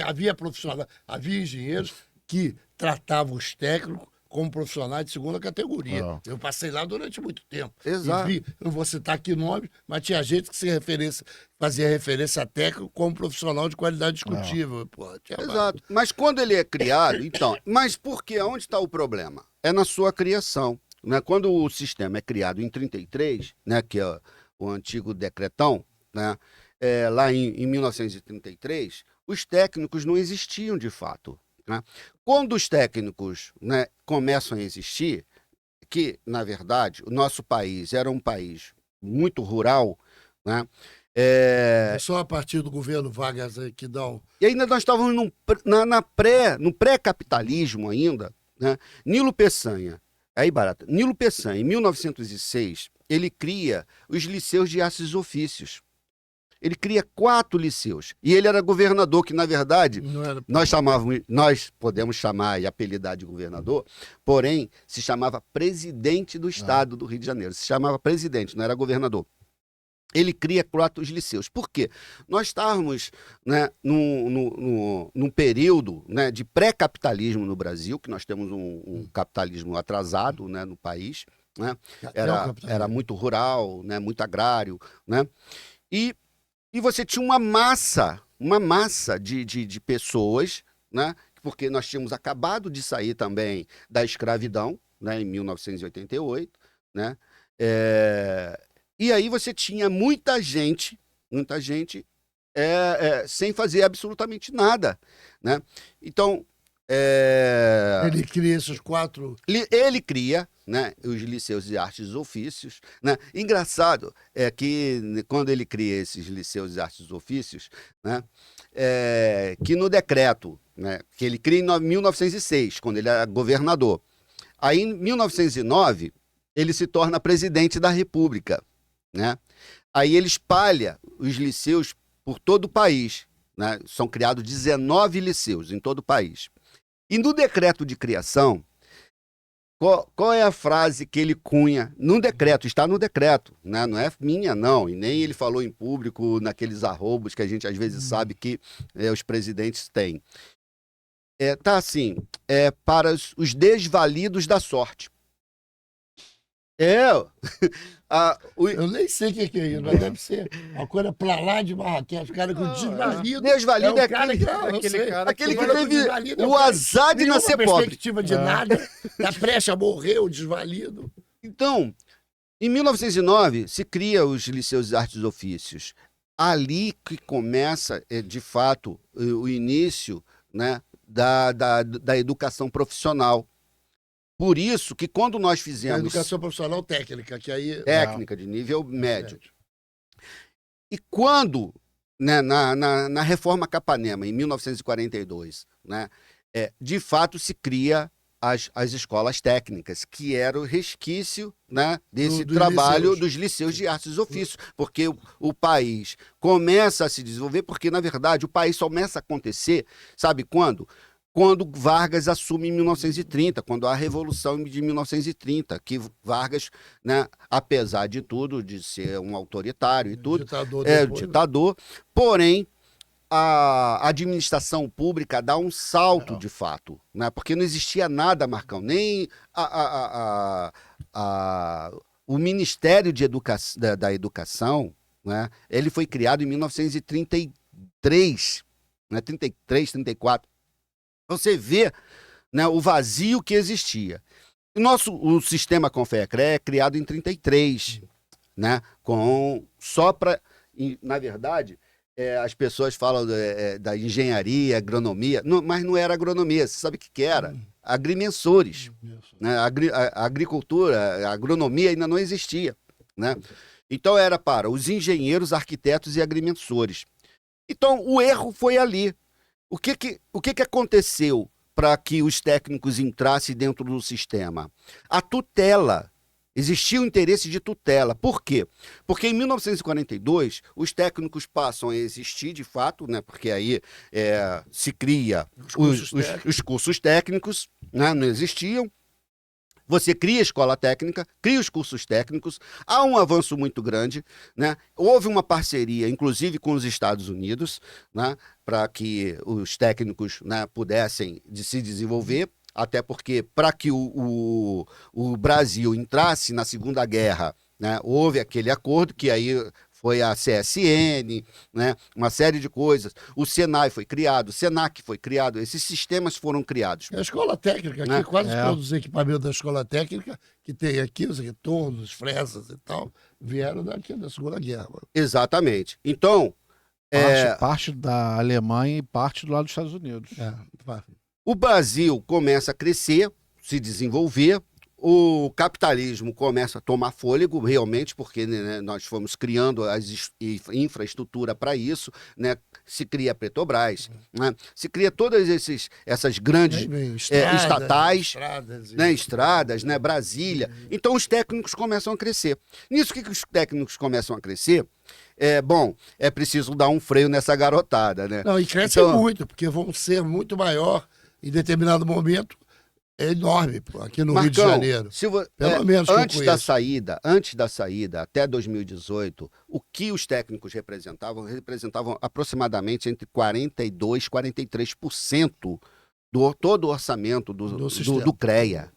Havia profissionais, havia engenheiros que tratavam os técnicos como profissionais de segunda categoria. Ah. Eu passei lá durante muito tempo. Exato. E vi, não vou citar aqui nomes, mas tinha gente que fazia referência a técnico como profissional de qualidade discutível. Pô, Exato. Mas quando ele é criado, então. Mas por quê? Onde está o problema? É na sua criação. Né? Quando o sistema é criado em 33, né, que é o antigo decretão, né, lá em 1933, os técnicos não existiam de fato. Né? Quando os técnicos, né, começam a existir, que, na verdade, o nosso país era um país muito rural, né? É só a partir do governo Vargas aí que dão. E ainda nós estávamos no pré-capitalismo ainda, né? Nilo Peçanha, Nilo Peçanha, em 1906, ele cria os liceus de artes e ofícios. Ele cria 4 liceus. E ele era governador, que, na verdade, Não era... nós podemos chamar e apelidar de governador, porém, se chamava presidente do estado do Rio de Janeiro. Se chamava presidente, não era governador. Ele cria 4 liceus. Por quê? Nós estávamos, né, num período, né, de pré-capitalismo no Brasil, que nós temos um capitalismo atrasado, né, no país. Né? Era muito rural, né, muito agrário. Né? E você tinha uma massa de pessoas, né? Porque nós tínhamos acabado de sair também da escravidão, né, em 1988, né? E aí você tinha muita gente sem fazer absolutamente nada, né? Então, Ele cria esses 4... ele cria, né, os liceus de artes e ofícios. Né? Engraçado é que quando ele cria esses liceus de artes e ofícios, né, que no decreto, né, que ele cria em 1906, quando ele era governador. Aí, em 1909, ele se torna presidente da República. Né? Aí ele espalha os liceus por todo o país. Né? São criados 19 liceus em todo o país. E no decreto de criação, qual é a frase que ele cunha no decreto? Está no decreto, né? Não é minha, não. E nem ele falou em público naqueles arrobos que a gente às vezes sabe que os presidentes têm. Tá assim, para os desvalidos da sorte. Eu nem sei o que é isso, mas deve ser uma coisa pra lá de Marrakech. Os caras com desvalido. Desvalido é cara aquele que teve o azar de nascer pobre. Perspectiva de nada, tá prestes a morrer, o desvalido. Então, em 1909, se cria os liceus de artes e ofícios. Ali que começa, de fato, o início, né, da educação profissional. Por isso que quando nós fizemos... A educação profissional técnica, que aí... Técnica, de nível médio. E quando, né, na Reforma Capanema, em 1942, né, de fato se cria as escolas técnicas, que era o resquício, né, desse trabalho dos liceus de artes e ofícios, porque o país começa a se desenvolver, porque, na verdade, o país só começa a acontecer, sabe quando? Quando Vargas assume em 1930, quando há a Revolução de 1930, que Vargas, né, apesar de tudo, de ser um autoritário e tudo, ditador, porém, a administração pública dá um salto de fato, né, porque não existia nada, Marcão, nem o Ministério da Educação, né, ele foi criado em 1933, né, 33, 34. Você vê, né, o vazio que existia. O sistema Confecre é criado em 33, né, na verdade, as pessoas falam da engenharia, agronomia, mas não era agronomia. Você sabe o que era? Agrimensores. Né? A agricultura, a agronomia ainda não existia. Né? Então era para os engenheiros, arquitetos e agrimensores. Então o erro foi ali. O que aconteceu para que os técnicos entrassem dentro do sistema? A tutela. Existia o interesse de tutela. Por quê? Porque em 1942 os técnicos passam a existir de fato, né? Porque aí se cria os cursos técnicos, né? Não existiam. Você cria a escola técnica, cria os cursos técnicos, há um avanço muito grande, né? Houve uma parceria, inclusive com os Estados Unidos, né? Para que os técnicos, né, pudessem se desenvolver, até porque para que o Brasil entrasse na Segunda Guerra, né, houve aquele acordo que aí foi a CSN, né, uma série de coisas. O Senai foi criado, o Senac foi criado, esses sistemas foram criados. A escola técnica aqui, Né? quase todos os equipamentos da escola técnica que tem aqui, os retornos, fresas e tal, vieram daqui da Segunda Guerra. Exatamente. Então, Parte da Alemanha e parte do lado dos Estados Unidos. o Brasil começa a crescer, se desenvolver, o capitalismo começa a tomar fôlego, realmente, porque, né, nós fomos criando a infraestrutura para isso, né? Se cria a Petrobras, né? Se cria todas essas grandes estatais, estradas, né? Brasília. Então os técnicos começam a crescer. Nisso que os técnicos começam a crescer, é preciso dar um freio nessa garotada, né? Não, e crescem muito, porque vão ser muito maior em determinado momento. É enorme, pô, aqui no Rio de Janeiro. Pelo menos antes da saída, até 2018, o que os técnicos representavam aproximadamente entre 42% e 43% do todo o orçamento do CREA.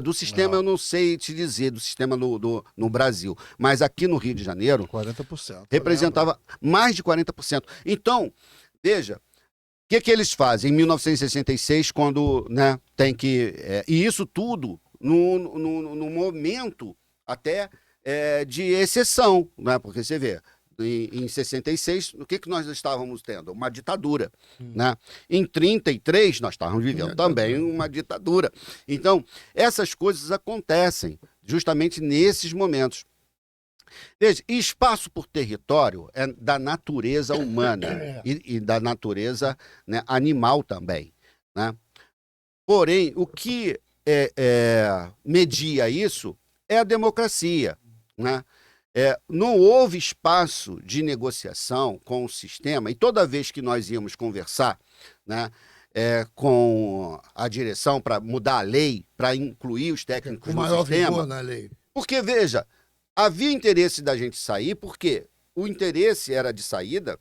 Do sistema, eu não sei te dizer, do sistema no Brasil. Mas aqui no Rio de Janeiro, 40%. representava mais de 40%. Então, veja, o que eles fazem em 1966, quando, né, tem que... e isso tudo no momento até de exceção, né? Porque você vê, em 66, o que nós estávamos tendo? Uma ditadura. Né? Em 33, nós estávamos vivendo também uma ditadura. Então, essas coisas acontecem justamente nesses momentos. Veja, espaço por território é da natureza humana e da natureza, né, animal também. Né? Porém, o que media isso é a democracia. Né? Não houve espaço de negociação com o sistema, e toda vez que nós íamos conversar, né, com a direção para mudar a lei, para incluir os técnicos no sistema... vigor na lei. Porque, veja... Havia interesse da gente sair, porque o interesse era de saída,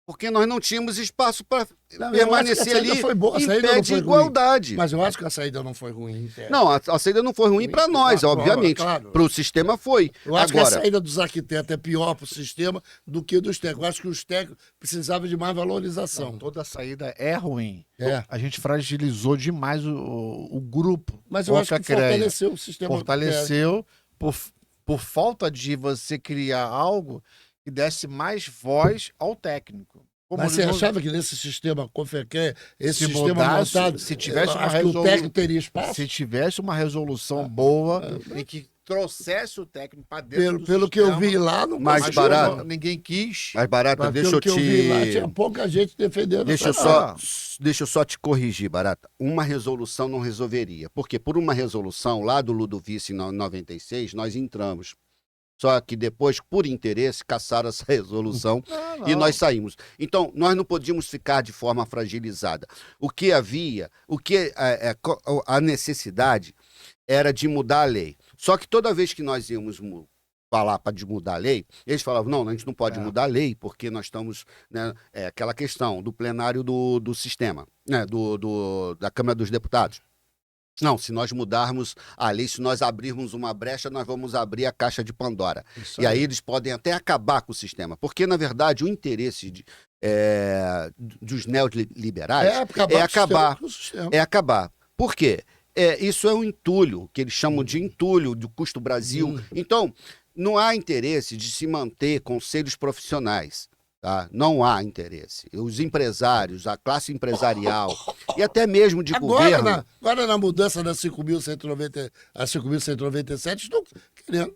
porque nós não tínhamos espaço para permanecer ali em pé de igualdade. Mas eu acho que a saída não foi ruim. Não, a saída não foi ruim para nós, obviamente. Claro. Para o sistema foi. Eu acho que a saída dos arquitetos é pior para o sistema do que dos técnicos. Eu acho que os técnicos precisavam de mais valorização. Não, toda saída é ruim. A gente fragilizou demais o grupo. Mas eu acho que fortaleceu o sistema. Fortaleceu por falta de você criar algo que desse mais voz ao técnico. Mas você achava que nesse sistema Confequer, esse sistema montado, se tivesse o técnico teria espaço? Se tivesse uma resolução boa e que trouxesse o técnico para dentro do pelo sistema, que eu vi lá, não mais barato. Ninguém quis. Mais barata, deixa eu te... Pelo que eu vi lá, tinha pouca gente defendendo. Deixa eu só te corrigir, Barata. Uma resolução não resolveria. Porque por uma resolução lá do Ludovice em 96, nós entramos. Só que depois, por interesse, caçaram essa resolução e nós saímos. Então, nós não podíamos ficar de forma fragilizada. O que havia, a necessidade era de mudar a lei. Só que toda vez que nós íamos falar para mudar a lei, eles falavam, não, a gente não pode mudar a lei, porque nós estamos... Né, aquela questão do plenário do sistema, né, da Câmara dos Deputados. Não, se nós mudarmos a lei, se nós abrirmos uma brecha, nós vamos abrir a caixa de Pandora. E aí eles podem até acabar com o sistema. Porque, na verdade, o interesse dos neoliberais é acabar. Por quê? Isso é um entulho, que eles chamam de entulho do custo Brasil. Então, não há interesse de se manter conselhos profissionais. Tá? Não há interesse. Os empresários, a classe empresarial e até mesmo de governo... Agora na mudança da 5.190, a 5.197, estão querendo.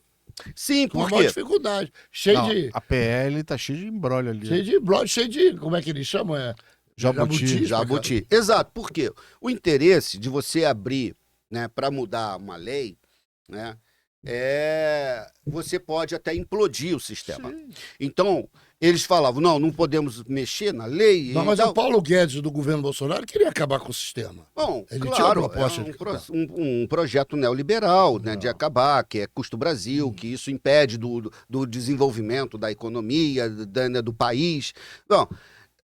Sim, Com uma porque maior dificuldade. Cheio Não, de... a PL tá cheia de embrólio ali. Cheio de blog, cheio de... Como é que eles chamam? Jabuti. Jabuti. Exato, porque o interesse de você abrir, né, para mudar uma lei, né, você pode até implodir o sistema. Sim. Então, eles falavam, não podemos mexer na lei. Não, mas o Paulo Guedes do governo Bolsonaro queria acabar com o sistema. Bom, Ele tinha claro, uma proposta um projeto neoliberal, né, de acabar, que é custo Brasil, que isso impede do desenvolvimento da economia, do país. Bom,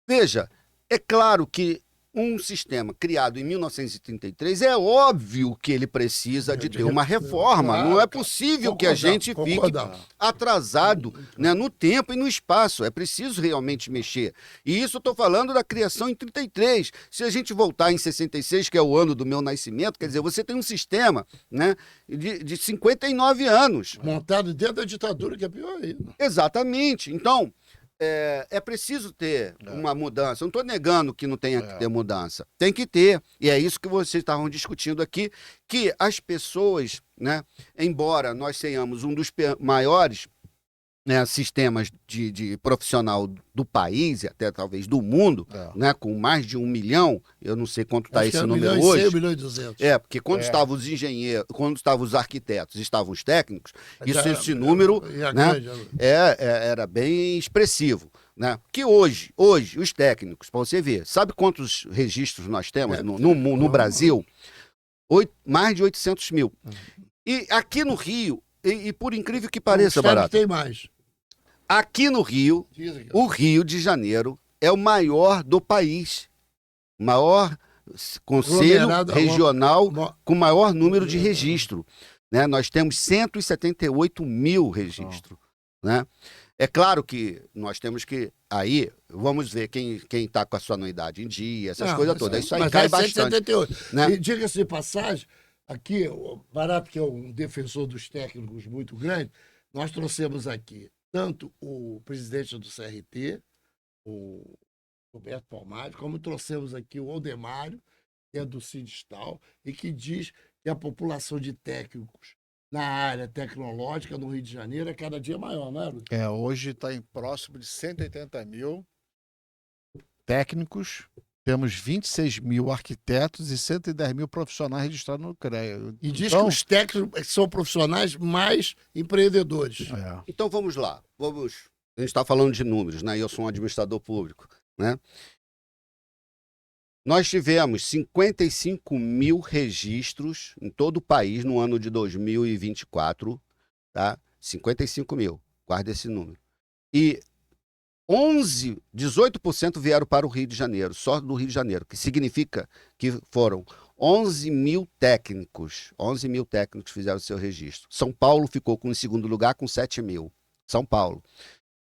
veja, é claro que um sistema criado em 1933, é óbvio que ele precisa de ter uma reforma. Claro, Não é possível que a gente fique atrasado, né, no tempo e no espaço. É preciso realmente mexer. E isso eu estou falando da criação em 33. Se a gente voltar em 66, que é o ano do meu nascimento, quer dizer, você tem um sistema, né, de 59 anos. Montado dentro da ditadura, que é pior ainda. Exatamente. Então, é preciso ter uma mudança. Eu não estou negando que não tenha que ter mudança. Tem que ter. E é isso que vocês estavam discutindo aqui, que as pessoas, né, embora nós tenhamos um dos maiores, né, sistemas de profissional do país e até talvez do mundo, né, com mais de 1 milhão, eu não sei quanto está esse número hoje. 1 milhão e 200. Porque quando estavam os engenheiros, quando estavam os arquitetos, estavam os técnicos, esse número, né, era bem expressivo. Né? Que hoje, os técnicos, para você ver, sabe quantos registros nós temos no Brasil? Mais de 800 mil. E aqui no Rio, e por incrível que pareça, Barato, tem mais. Aqui no Rio, o Rio de Janeiro é o maior do país. Maior conselho regional com maior número de registro. Né? Nós temos 178 mil registros. Né? É claro que nós temos que... Aí, vamos ver quem está com a sua anuidade em dia, essas coisas todas. Isso aí cai bastante. 178. Né? E diga-se de passagem, aqui, o Barato, que é um defensor dos técnicos muito grande, nós trouxemos aqui tanto o presidente do CRT, o Roberto Palmari, como trouxemos aqui o Aldemário, que é do Sindistal, e que diz que a população de técnicos na área tecnológica no Rio de Janeiro é cada dia maior, não é, Luiz? Hoje está em próximo de 180 mil técnicos, temos 26 mil arquitetos e 110 mil profissionais registrados no CREA. E diz que os técnicos são profissionais mais empreendedores. Então vamos lá. A gente está falando de números, né? Eu sou um administrador público, né? Nós tivemos 55 mil registros em todo o país no ano de 2024, tá? 55 mil, guarda esse número. E 18% vieram para o Rio de Janeiro, só do Rio de Janeiro, que significa que foram 11 mil técnicos. 11 mil técnicos fizeram seu registro. São Paulo ficou em segundo lugar com 7 mil. São Paulo.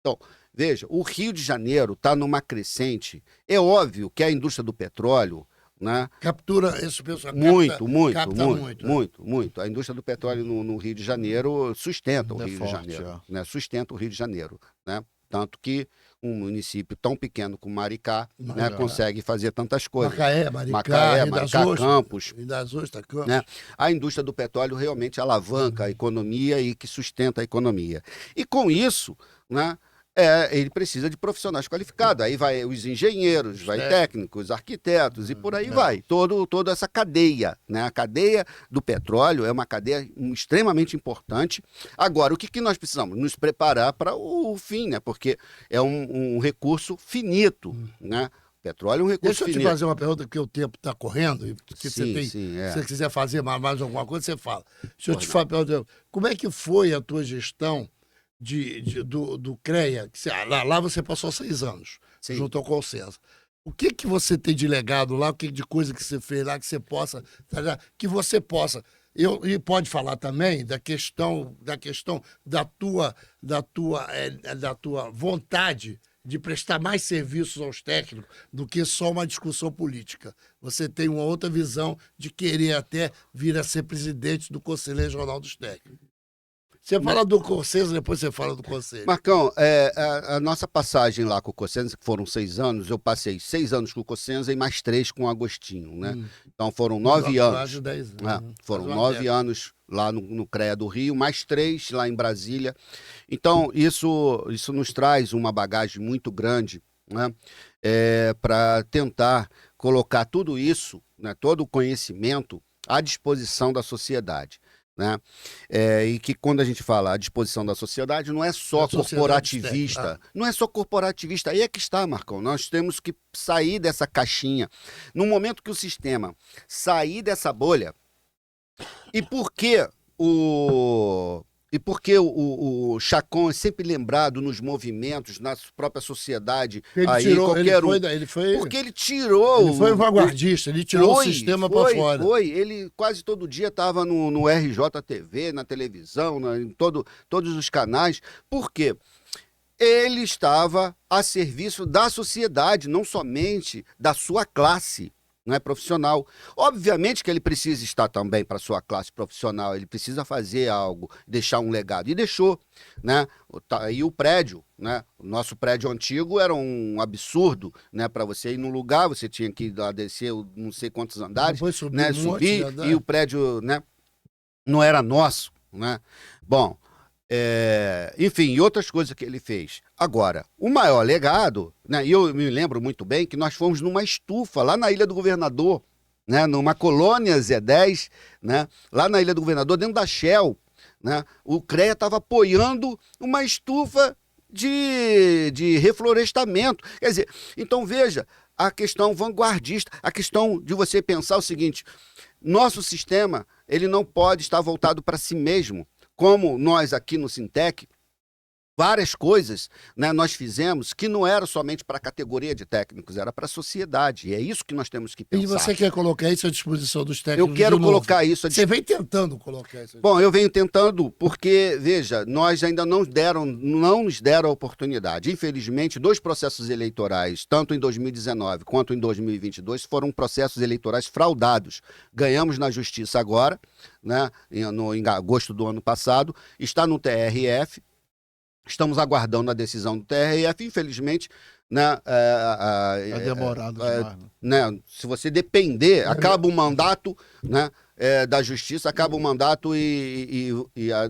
Então, veja, o Rio de Janeiro está numa crescente. É óbvio que a indústria do petróleo, né, captura esse pessoal. Muito. A indústria do petróleo no Rio de Janeiro sustenta o Rio de Janeiro. Né, sustenta o Rio de Janeiro. Né? Tanto que um município tão pequeno como Maricá, né, consegue fazer tantas coisas. Macaé, Campos. Campos. Né? A indústria do petróleo realmente alavanca a economia e que sustenta a economia. E com isso, né, ele precisa de profissionais qualificados. Aí vai os engenheiros, vai técnicos, arquitetos e por aí vai. Toda essa cadeia. Né? A cadeia do petróleo é uma cadeia extremamente importante. Agora, o que nós precisamos? Nos preparar para o fim, né? Porque é um recurso finito. Né? Petróleo é um recurso finito. Deixa eu te fazer uma pergunta, porque o tempo está correndo. E se você quiser fazer mais alguma coisa, você fala. Deixa eu te falar, como é que foi a tua gestão do CREA? Lá você passou 6 anos, junto com o César. O que você tem de legado lá, o que de coisa que você fez lá, que você possa, e pode falar também da questão da tua vontade de prestar mais serviços aos técnicos do que só uma discussão política. Você tem uma outra visão de querer até vir a ser presidente do Conselho Regional dos Técnicos. Você fala do Corsesa, depois você fala do Conselho. Marcão, a nossa passagem lá com o Cossenza, que foram 6 anos, eu passei 6 anos com o Cossenza e mais 3 com o Agostinho, né? Então foram 9 anos. Quase 10 anos. Foram Quase uma 9 anos lá no CREA do Rio, mais 3 lá em Brasília. Então, isso nos traz uma bagagem muito grande, né? Para tentar colocar tudo isso, né, todo o conhecimento à disposição da sociedade. Né? E que quando a gente fala à disposição da sociedade, não é só corporativista, não é só corporativista, aí é que está, Marcão, nós temos que sair dessa caixinha, no momento que o sistema sair dessa bolha, e por que o Chacon é sempre lembrado nos movimentos, na própria sociedade, porque ele tirou... Ele foi vanguardista, ele tirou o sistema para fora. Ele quase todo dia estava no RJTV, na televisão, em todos os canais. Por quê? Ele estava a serviço da sociedade, não somente da sua classe. Não é profissional. Obviamente que ele precisa estar também para a sua classe profissional, ele precisa fazer algo, deixar um legado. E deixou, né? E o prédio, né? O nosso prédio antigo era um absurdo, né? Para você ir num lugar, você tinha que ir lá descer não sei quantos andares, subir, né? Subir, e o prédio, né? Não era nosso, né? Bom, enfim, e outras coisas que ele fez. Agora, o maior legado, né, e eu me lembro muito bem que nós fomos numa estufa lá na Ilha do Governador, né, numa colônia Z10, né, lá na Ilha do Governador, dentro da Shell, né, o CREA estava apoiando uma estufa de reflorestamento. Quer dizer, então veja, a questão vanguardista, a questão de você pensar o seguinte, nosso sistema, ele não pode estar voltado para si mesmo. Como nós aqui no Sintec, várias coisas, né, nós fizemos que não era somente para a categoria de técnicos, era para a sociedade. E é isso que nós temos que pensar. E você quer colocar isso à disposição dos técnicos? Eu quero colocar isso à disposição. Você vem tentando colocar isso. Bom, eu venho tentando porque, veja, nós ainda não nos deram a oportunidade. Infelizmente, 2 processos eleitorais, tanto em 2019 quanto em 2022, foram processos eleitorais fraudados. Ganhamos na justiça agora, né, em agosto do ano passado, está no TRF. Estamos aguardando a decisão do TRF, infelizmente, né, é demorado demais, né? Se você depender, acaba o mandato, né, da justiça, acaba o mandato e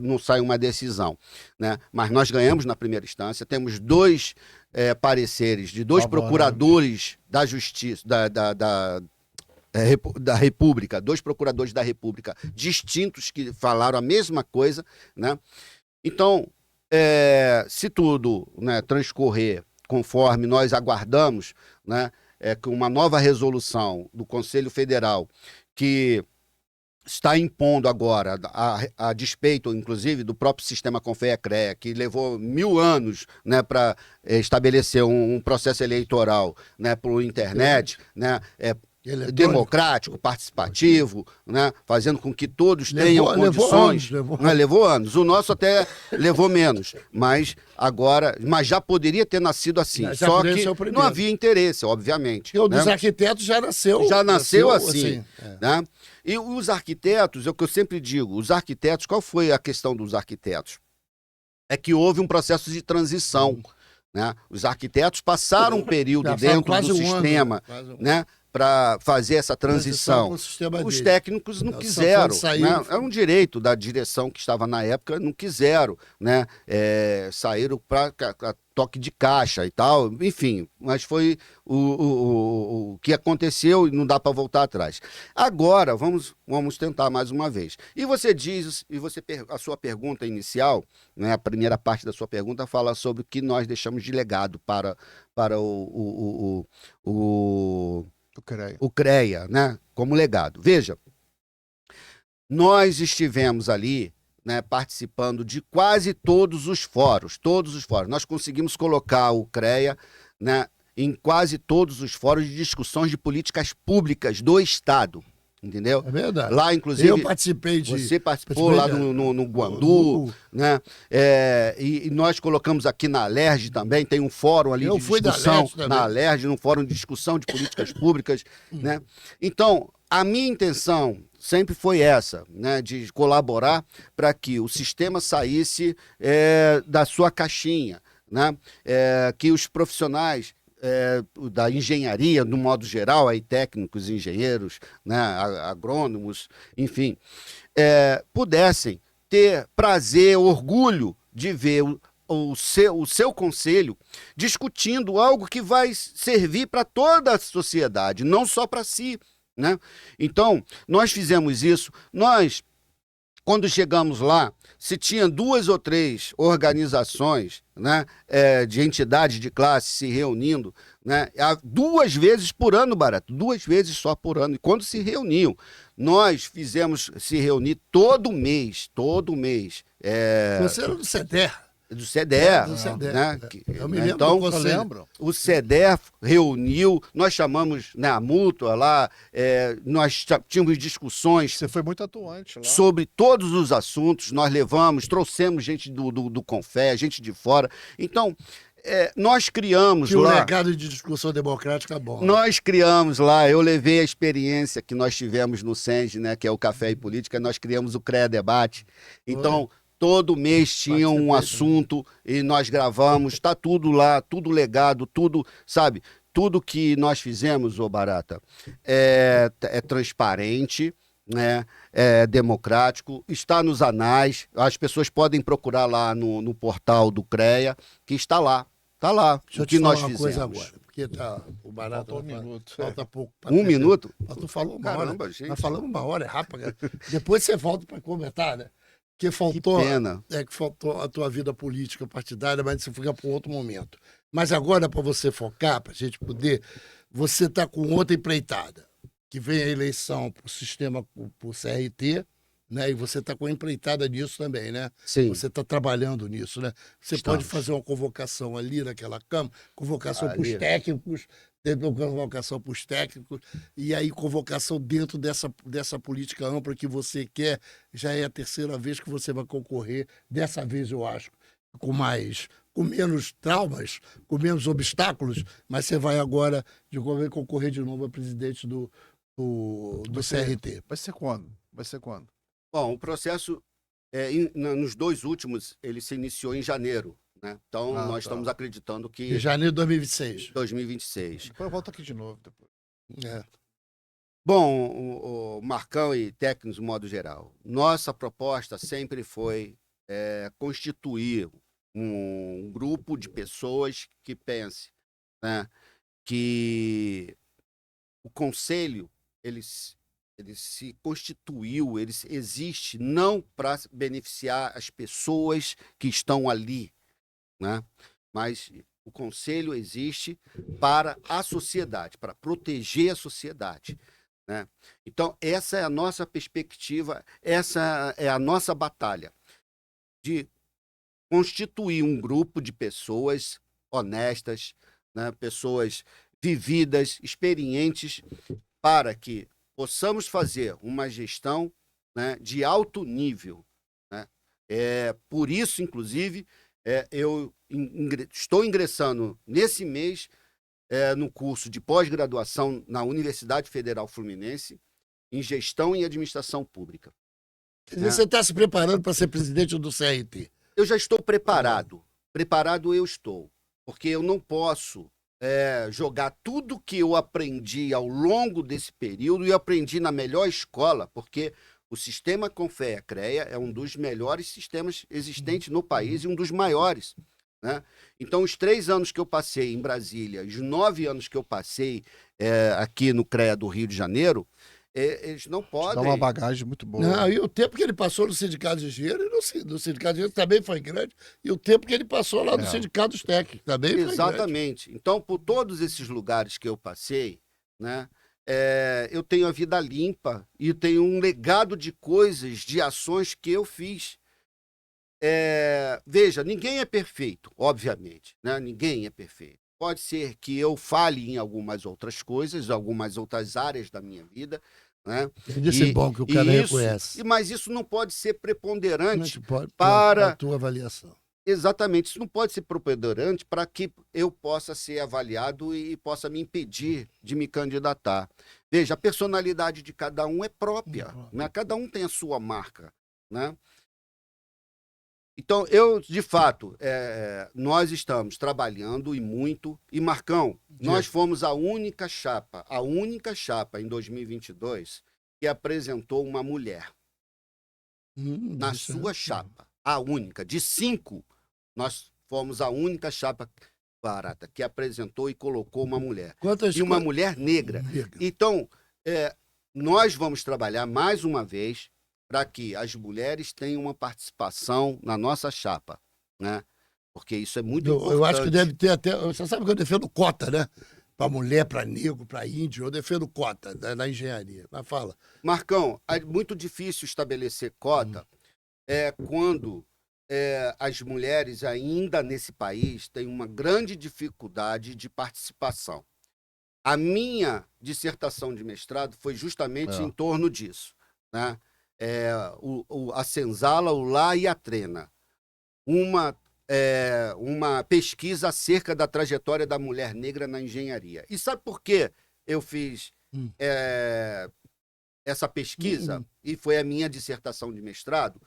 não sai uma decisão, né? Mas nós ganhamos na primeira instância, temos 2 pareceres de 2 procuradores da justiça, da República, 2 procuradores da República distintos que falaram a mesma coisa, né? Então, se tudo, né, transcorrer conforme nós aguardamos, né, com uma nova resolução do Conselho Federal que está impondo agora, a despeito, inclusive, do próprio sistema Confea-CREA, que levou 1000 anos, né, para estabelecer um processo eleitoral, né, por internet, né, democrático, participativo, né, fazendo com que todos tenham condições. Levou anos. O nosso até levou menos, mas já poderia ter nascido assim. Só que não havia interesse, obviamente. E o dos arquitetos já nasceu. Já nasceu assim. Né? E os arquitetos, é o que eu sempre digo, os arquitetos, qual foi a questão dos arquitetos? É que houve um processo de transição. Né? Os arquitetos passaram um período dentro do sistema, né, para fazer essa transição. Os técnicos não quiseram, né? Era um direito da direção que estava na época, não quiseram, né? Saíram para toque de caixa e tal, enfim, mas foi o que aconteceu e não dá para voltar atrás. Agora, vamos tentar mais uma vez. E você diz, a sua pergunta inicial, né, a primeira parte da sua pergunta fala sobre o que nós deixamos de legado para o CREA, né, como legado. Veja, nós estivemos ali, né, participando de quase todos os fóruns. Nós conseguimos colocar o CREA, né, em quase todos os fóruns de discussões de políticas públicas do Estado. Entendeu? É verdade. Lá, inclusive, eu participei você participou lá no Guandu, né? E nós colocamos aqui na Alerj também, tem um fórum ali de discussão, na Alerj, um fórum de discussão de políticas públicas, né? Então, A minha intenção sempre foi essa, né, de colaborar para que o sistema saísse da sua caixinha, né, que os profissionais da engenharia, no modo geral, aí técnicos, engenheiros, né, agrônomos, enfim, pudessem ter prazer, orgulho de ver o seu conselho discutindo algo que vai servir para toda a sociedade, não só para si, né? Então, nós fizemos isso. Nós, quando chegamos lá, se tinha 2 ou 3 organizações, né, de entidades de classe se reunindo, né, 2 vezes por ano, Barato, 2 vezes só por ano. E quando se reuniam, nós fizemos se reunir todo mês. Você era do CEDER. Do CEDER, do CEDER. né? Eu me lembro Então, do Eu conselho. lembro. o CEDER reuniu, nós chamamos, né, a mútua lá, nós tínhamos discussões Você foi muito atuante lá. sobre todos os assuntos, nós levamos, trouxemos gente do Confé, gente de fora. Então, nós criamos Tinha um lá... legado de discussão democrática bom. Nós criamos lá, eu levei a experiência que nós tivemos no SENG, né, que é o Café e Política, nós criamos o CREA Debate. Então, todo mês tinha um Participei assunto e nós gravamos, tá tudo lá, tudo legado, tudo, sabe? Tudo que nós fizemos, ô Barata, é transparente, né? É democrático, está nos anais, as pessoas podem procurar lá no portal do CREA, que está lá. Tá lá, Deixa eu o que te falar nós uma fizemos. coisa agora, porque o Barata Faltou um vai falar- minuto. falta pouco. pra Um terminar. minuto? Mas tu falou uma Caramba, hora. gente. Nós falamos uma hora, é rápido. Cara. Depois você volta para comentar, né? Porque Que faltou, pena. que faltou a tua vida política partidária, mas você fica para um outro momento. Mas agora, para você focar, para a gente poder, você está com outra empreitada, que vem a eleição para o sistema, para o CRT, né? E você está com a empreitada nisso também, né? Sim. Você está trabalhando nisso, né? Você Estamos. pode fazer uma convocação ali naquela Câmara, convocação para os Ali. técnicos, convocação para os técnicos, e aí convocação dentro dessa política ampla que você quer. Já é a 3ª vez que você vai concorrer, dessa vez eu acho, com menos traumas, com menos obstáculos, mas você vai agora concorrer de novo a presidente do CRT. Vai ser quando? Vai ser quando? Bom, o processo, nos 2 últimos, ele se iniciou em janeiro, né? Então, Ah, nós tá. estamos acreditando Em que janeiro de 2026. 2026. Depois eu volto aqui de novo. Depois. É. Bom, o Marcão e técnicos, de modo geral, nossa proposta sempre foi constituir um grupo de pessoas que pense, né, que o conselho ele se constituiu, ele existe não para beneficiar as pessoas que estão ali, né, mas o conselho existe para a sociedade, para proteger a sociedade, né? Então, essa é a nossa perspectiva, essa é a nossa batalha, de constituir um grupo de pessoas honestas, né, pessoas vividas, experientes, para que possamos fazer uma gestão, né, de alto nível, né? Por isso, inclusive, eu estou ingressando nesse mês no curso de pós-graduação na Universidade Federal Fluminense em Gestão e Administração Pública. Quer dizer, você está se preparando para ser presidente do CRT. Eu já estou preparado. Preparado eu estou. Porque eu não posso jogar tudo que eu aprendi ao longo desse período, e eu aprendi na melhor escola, porque o sistema Confé-CREA é um dos melhores sistemas existentes no país e um dos maiores, né? Então, os 3 anos que eu passei em Brasília, os 9 anos que eu passei aqui no CREA do Rio de Janeiro, eles não Dá podem... uma bagagem muito boa. Não, e o tempo que ele passou no Sindicato de Engenheiro, no Sindicato de Engenheiro também foi grande, e o tempo que ele passou lá no Sindicato dos Técnicos também foi grande. Exatamente. Então, por todos esses lugares que eu passei, né, eu tenho a vida limpa e tenho um legado de coisas, de ações que eu fiz. Veja, ninguém é perfeito, obviamente, né? Ninguém é perfeito. Pode ser que eu falhe em algumas outras coisas, algumas outras áreas da minha vida, né? Isso é bom que o cara reconhece. Mas isso não pode ser preponderante Pode, para a tua avaliação. Exatamente, isso não pode ser preponderante para que eu possa ser avaliado e possa me impedir de me candidatar. Veja, a personalidade de cada um é própria, né? Cada um tem a sua marca, né? Então, de fato, nós estamos trabalhando e muito. E, Marcão, nós fomos a única chapa em 2022 que apresentou uma mulher na sua chapa. A única. De 5, nós fomos a única chapa, Barata, que apresentou e colocou uma mulher. E uma mulher negra. Então, nós vamos trabalhar mais uma vez para que as mulheres tenham uma participação na nossa chapa, né? Porque isso é muito importante. Eu acho que deve ter até... Você sabe que eu defendo cota, né? Para mulher, para negro, para índio, eu defendo cota na engenharia. Mas fala. Marcão, é muito difícil estabelecer cota quando as mulheres ainda nesse país têm uma grande dificuldade de participação. A minha dissertação de mestrado foi justamente em torno disso, né? A senzala, o lá e a trena. Uma pesquisa acerca da trajetória da mulher negra na engenharia. E sabe por que eu fiz essa pesquisa? E foi a minha dissertação de mestrado?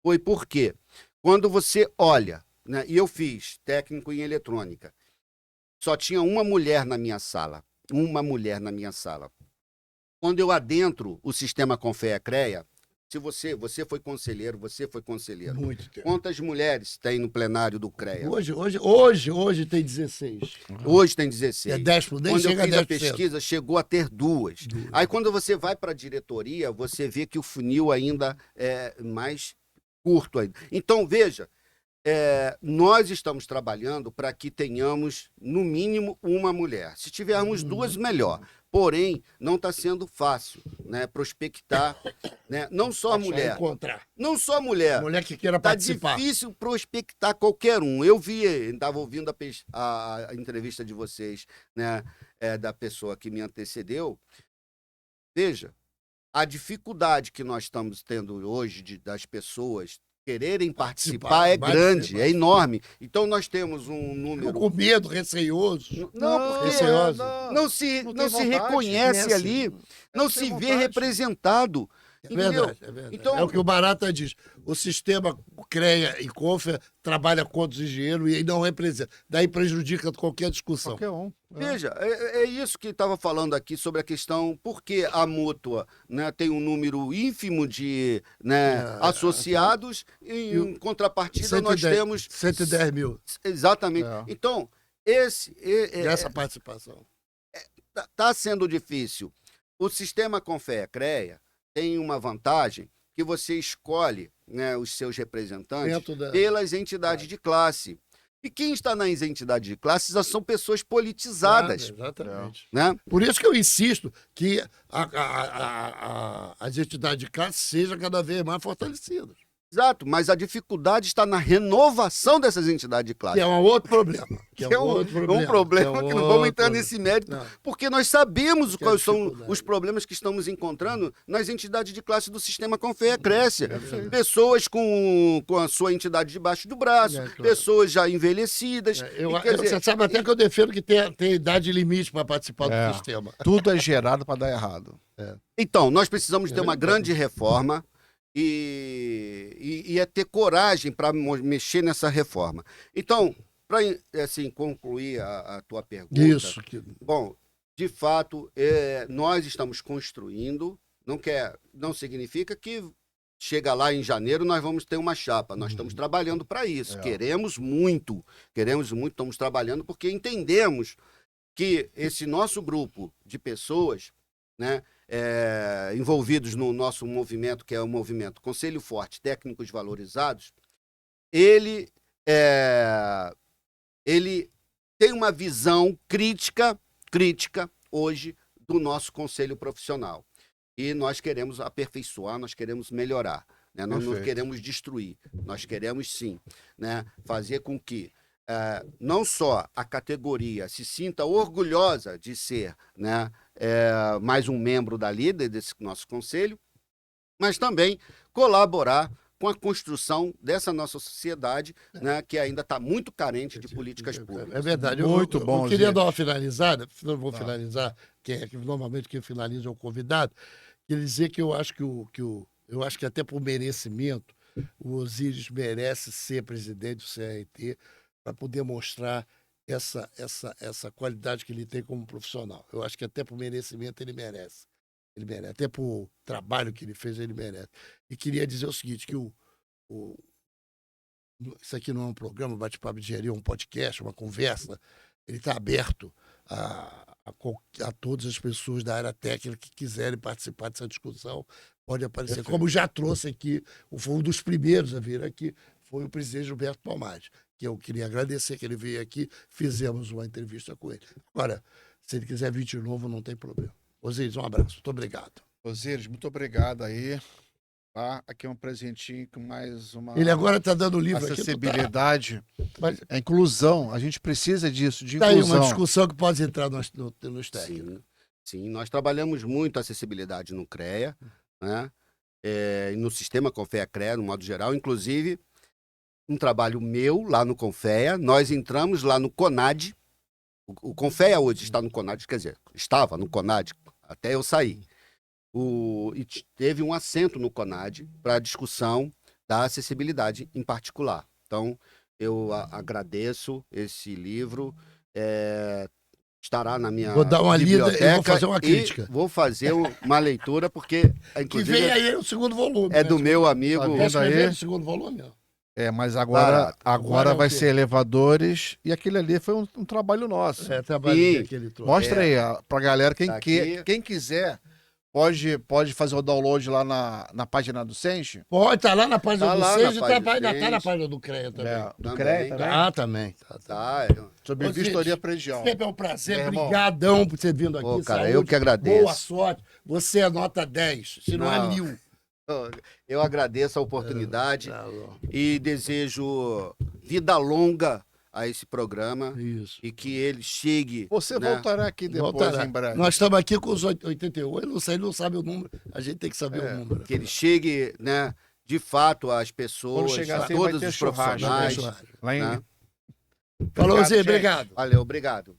Foi porque quando você olha, né, e eu fiz técnico em eletrônica, só tinha uma mulher na minha sala. Uma mulher na minha sala. Quando eu adentro o sistema Confea-CREA, se você foi conselheiro, Muito tempo. Quantas mulheres tem no plenário do CREA? Hoje tem 16. Hoje tem 16. É 10 por 10, quando chega eu fiz a 10%. a pesquisa, chegou a ter 2. Aí quando você vai para a diretoria, você vê que o funil ainda é mais curto ainda. Então, veja, nós estamos trabalhando para que tenhamos, no mínimo, uma mulher. Se tivermos 2, melhor. Porém, não está sendo fácil, né, prospectar, né? Não só a mulher. Não só a mulher. Mulher que queira participar. Está difícil prospectar qualquer um. Eu estava ouvindo a entrevista de vocês, né, da pessoa que me antecedeu. Veja, a dificuldade que nós estamos tendo hoje das pessoas quererem participar é grande, é enorme. Então nós temos um número... Com medo, receioso. Não, porque não se reconhece ali, não se vê representado. É verdade, é verdade. Então, é o que o Barata diz. O sistema CREA e CONFEA trabalha contra os engenheiros e não representa. Daí prejudica qualquer discussão. Qualquer um. Veja, é isso que estava falando aqui sobre a questão por que a mútua, né, tem um número ínfimo de, né, associados e em contrapartida 110, nós temos... 110 mil. Exatamente. Então, essa participação. Está sendo difícil. O sistema Confea-CREA tem uma vantagem que você escolhe, né, os seus representantes pelas entidades de classe. E quem está nas entidades de classe já são pessoas politizadas. Exatamente. Né? Por isso que eu insisto que as entidades de classe sejam cada vez mais fortalecidas. Exato, mas a dificuldade está na renovação dessas entidades de classe. Que é um outro problema. Que é um problema que não vamos entrar nesse mérito, porque nós sabemos quais são os problemas que estamos encontrando nas entidades de classe do sistema Confea-CREA. Pessoas com a sua entidade debaixo do braço, pessoas já envelhecidas. Você sabe até que eu defendo que tem idade limite para participar do sistema. Tudo é gerado para dar errado. Então, nós precisamos ter uma grande reforma. E ter coragem para mexer nessa reforma. Então, para assim, concluir a tua pergunta. Isso. Bom, de fato, nós estamos construindo, não significa que chega lá em janeiro nós vamos ter uma chapa. Nós estamos trabalhando para isso. Queremos muito, estamos trabalhando porque entendemos que esse nosso grupo de pessoas, né, envolvidos no nosso movimento, que é o movimento Conselho Forte, Técnicos Valorizados, ele tem uma visão crítica hoje do nosso conselho profissional. E nós queremos aperfeiçoar, nós queremos melhorar, né? Nós não queremos destruir, nós queremos sim, né, fazer com que não só a categoria se sinta orgulhosa de ser, né, mais um membro da líder desse nosso conselho, mas também colaborar com a construção dessa nossa sociedade, né, que ainda está muito carente de políticas públicas. É verdade. Muito bom. Eu queria dar uma finalizada, não vou finalizar que normalmente quem finaliza é o convidado, queria dizer que eu acho eu acho que até por merecimento, o Osíris merece ser presidente do CRT para poder mostrar essa qualidade que ele tem como profissional. Eu acho que até por merecimento ele merece. Ele merece. Até por trabalho que ele fez, ele merece. E queria dizer o seguinte, que isso aqui não é um programa, bate-papo de engenharia, um podcast, uma conversa. Ele está aberto a todas as pessoas da área técnica que quiserem participar dessa discussão. Pode aparecer. Perfeito. Como já trouxe aqui, foi um dos primeiros a vir aqui, foi o presidente Gilberto Palmares, que eu queria agradecer que ele veio aqui, fizemos uma entrevista com ele. Agora, se ele quiser vir de novo, não tem problema. Osíris, um abraço. Muito obrigado. Osíris, muito obrigado aí. Tá? Aqui é um presentinho com mais uma Ele agora está dando livro acessibilidade, aqui. Mas a inclusão. A gente precisa disso, de tá aí inclusão. uma discussão que pode entrar nos técnicos. Sim, nós trabalhamos muito a acessibilidade no CREA, né? E no sistema Confea-CREA, no modo geral, inclusive um trabalho meu lá no Confea, nós entramos lá no CONAD, o Confea hoje está no CONAD, quer dizer, estava no CONAD até eu sair. E teve um assento no CONAD para a discussão da acessibilidade em particular. Então, eu agradeço esse livro, estará na minha Vou dar uma lida biblioteca e vou fazer uma crítica. Vou fazer uma leitura, porque, Que inclusive, vem aí o segundo volume. é do meu amigo... Tá Quer vendo escrever aí? o segundo volume? Ó. Mas agora Agora é o vai quê? ser elevadores e aquele ali foi um trabalho nosso. Trabalho Sim. que ele trouxe. Mostra aí pra galera, Tá aqui. quem quiser, pode fazer o download lá na página do Senche. Pode, tá lá na página Tá do lá Sage e na tá página do na Sage. página do CREA também. Do Também. CREA também. Também. Tá, Sobre Osíris, vistoria predial. Sempre é um prazer. Meu irmão. Obrigadão por ter vindo aqui. Pô, cara, Saúde, eu que agradeço. Boa sorte. Você é nota 10, se não é Não. 1000. eu agradeço a oportunidade Tá bom. e desejo vida longa a esse programa Isso. e que ele chegue... Você né? voltará aqui depois, Voltará. em breve. Nós estamos aqui com os 88. Ele não sabe o número. A gente tem que saber o número. Que ele chegue, né, de fato às pessoas, Quando chegar a assim, vai todos ter os churrasco, profissionais. Lá em... né? Falou, Obrigado, Zé. gente. Obrigado. Valeu, obrigado.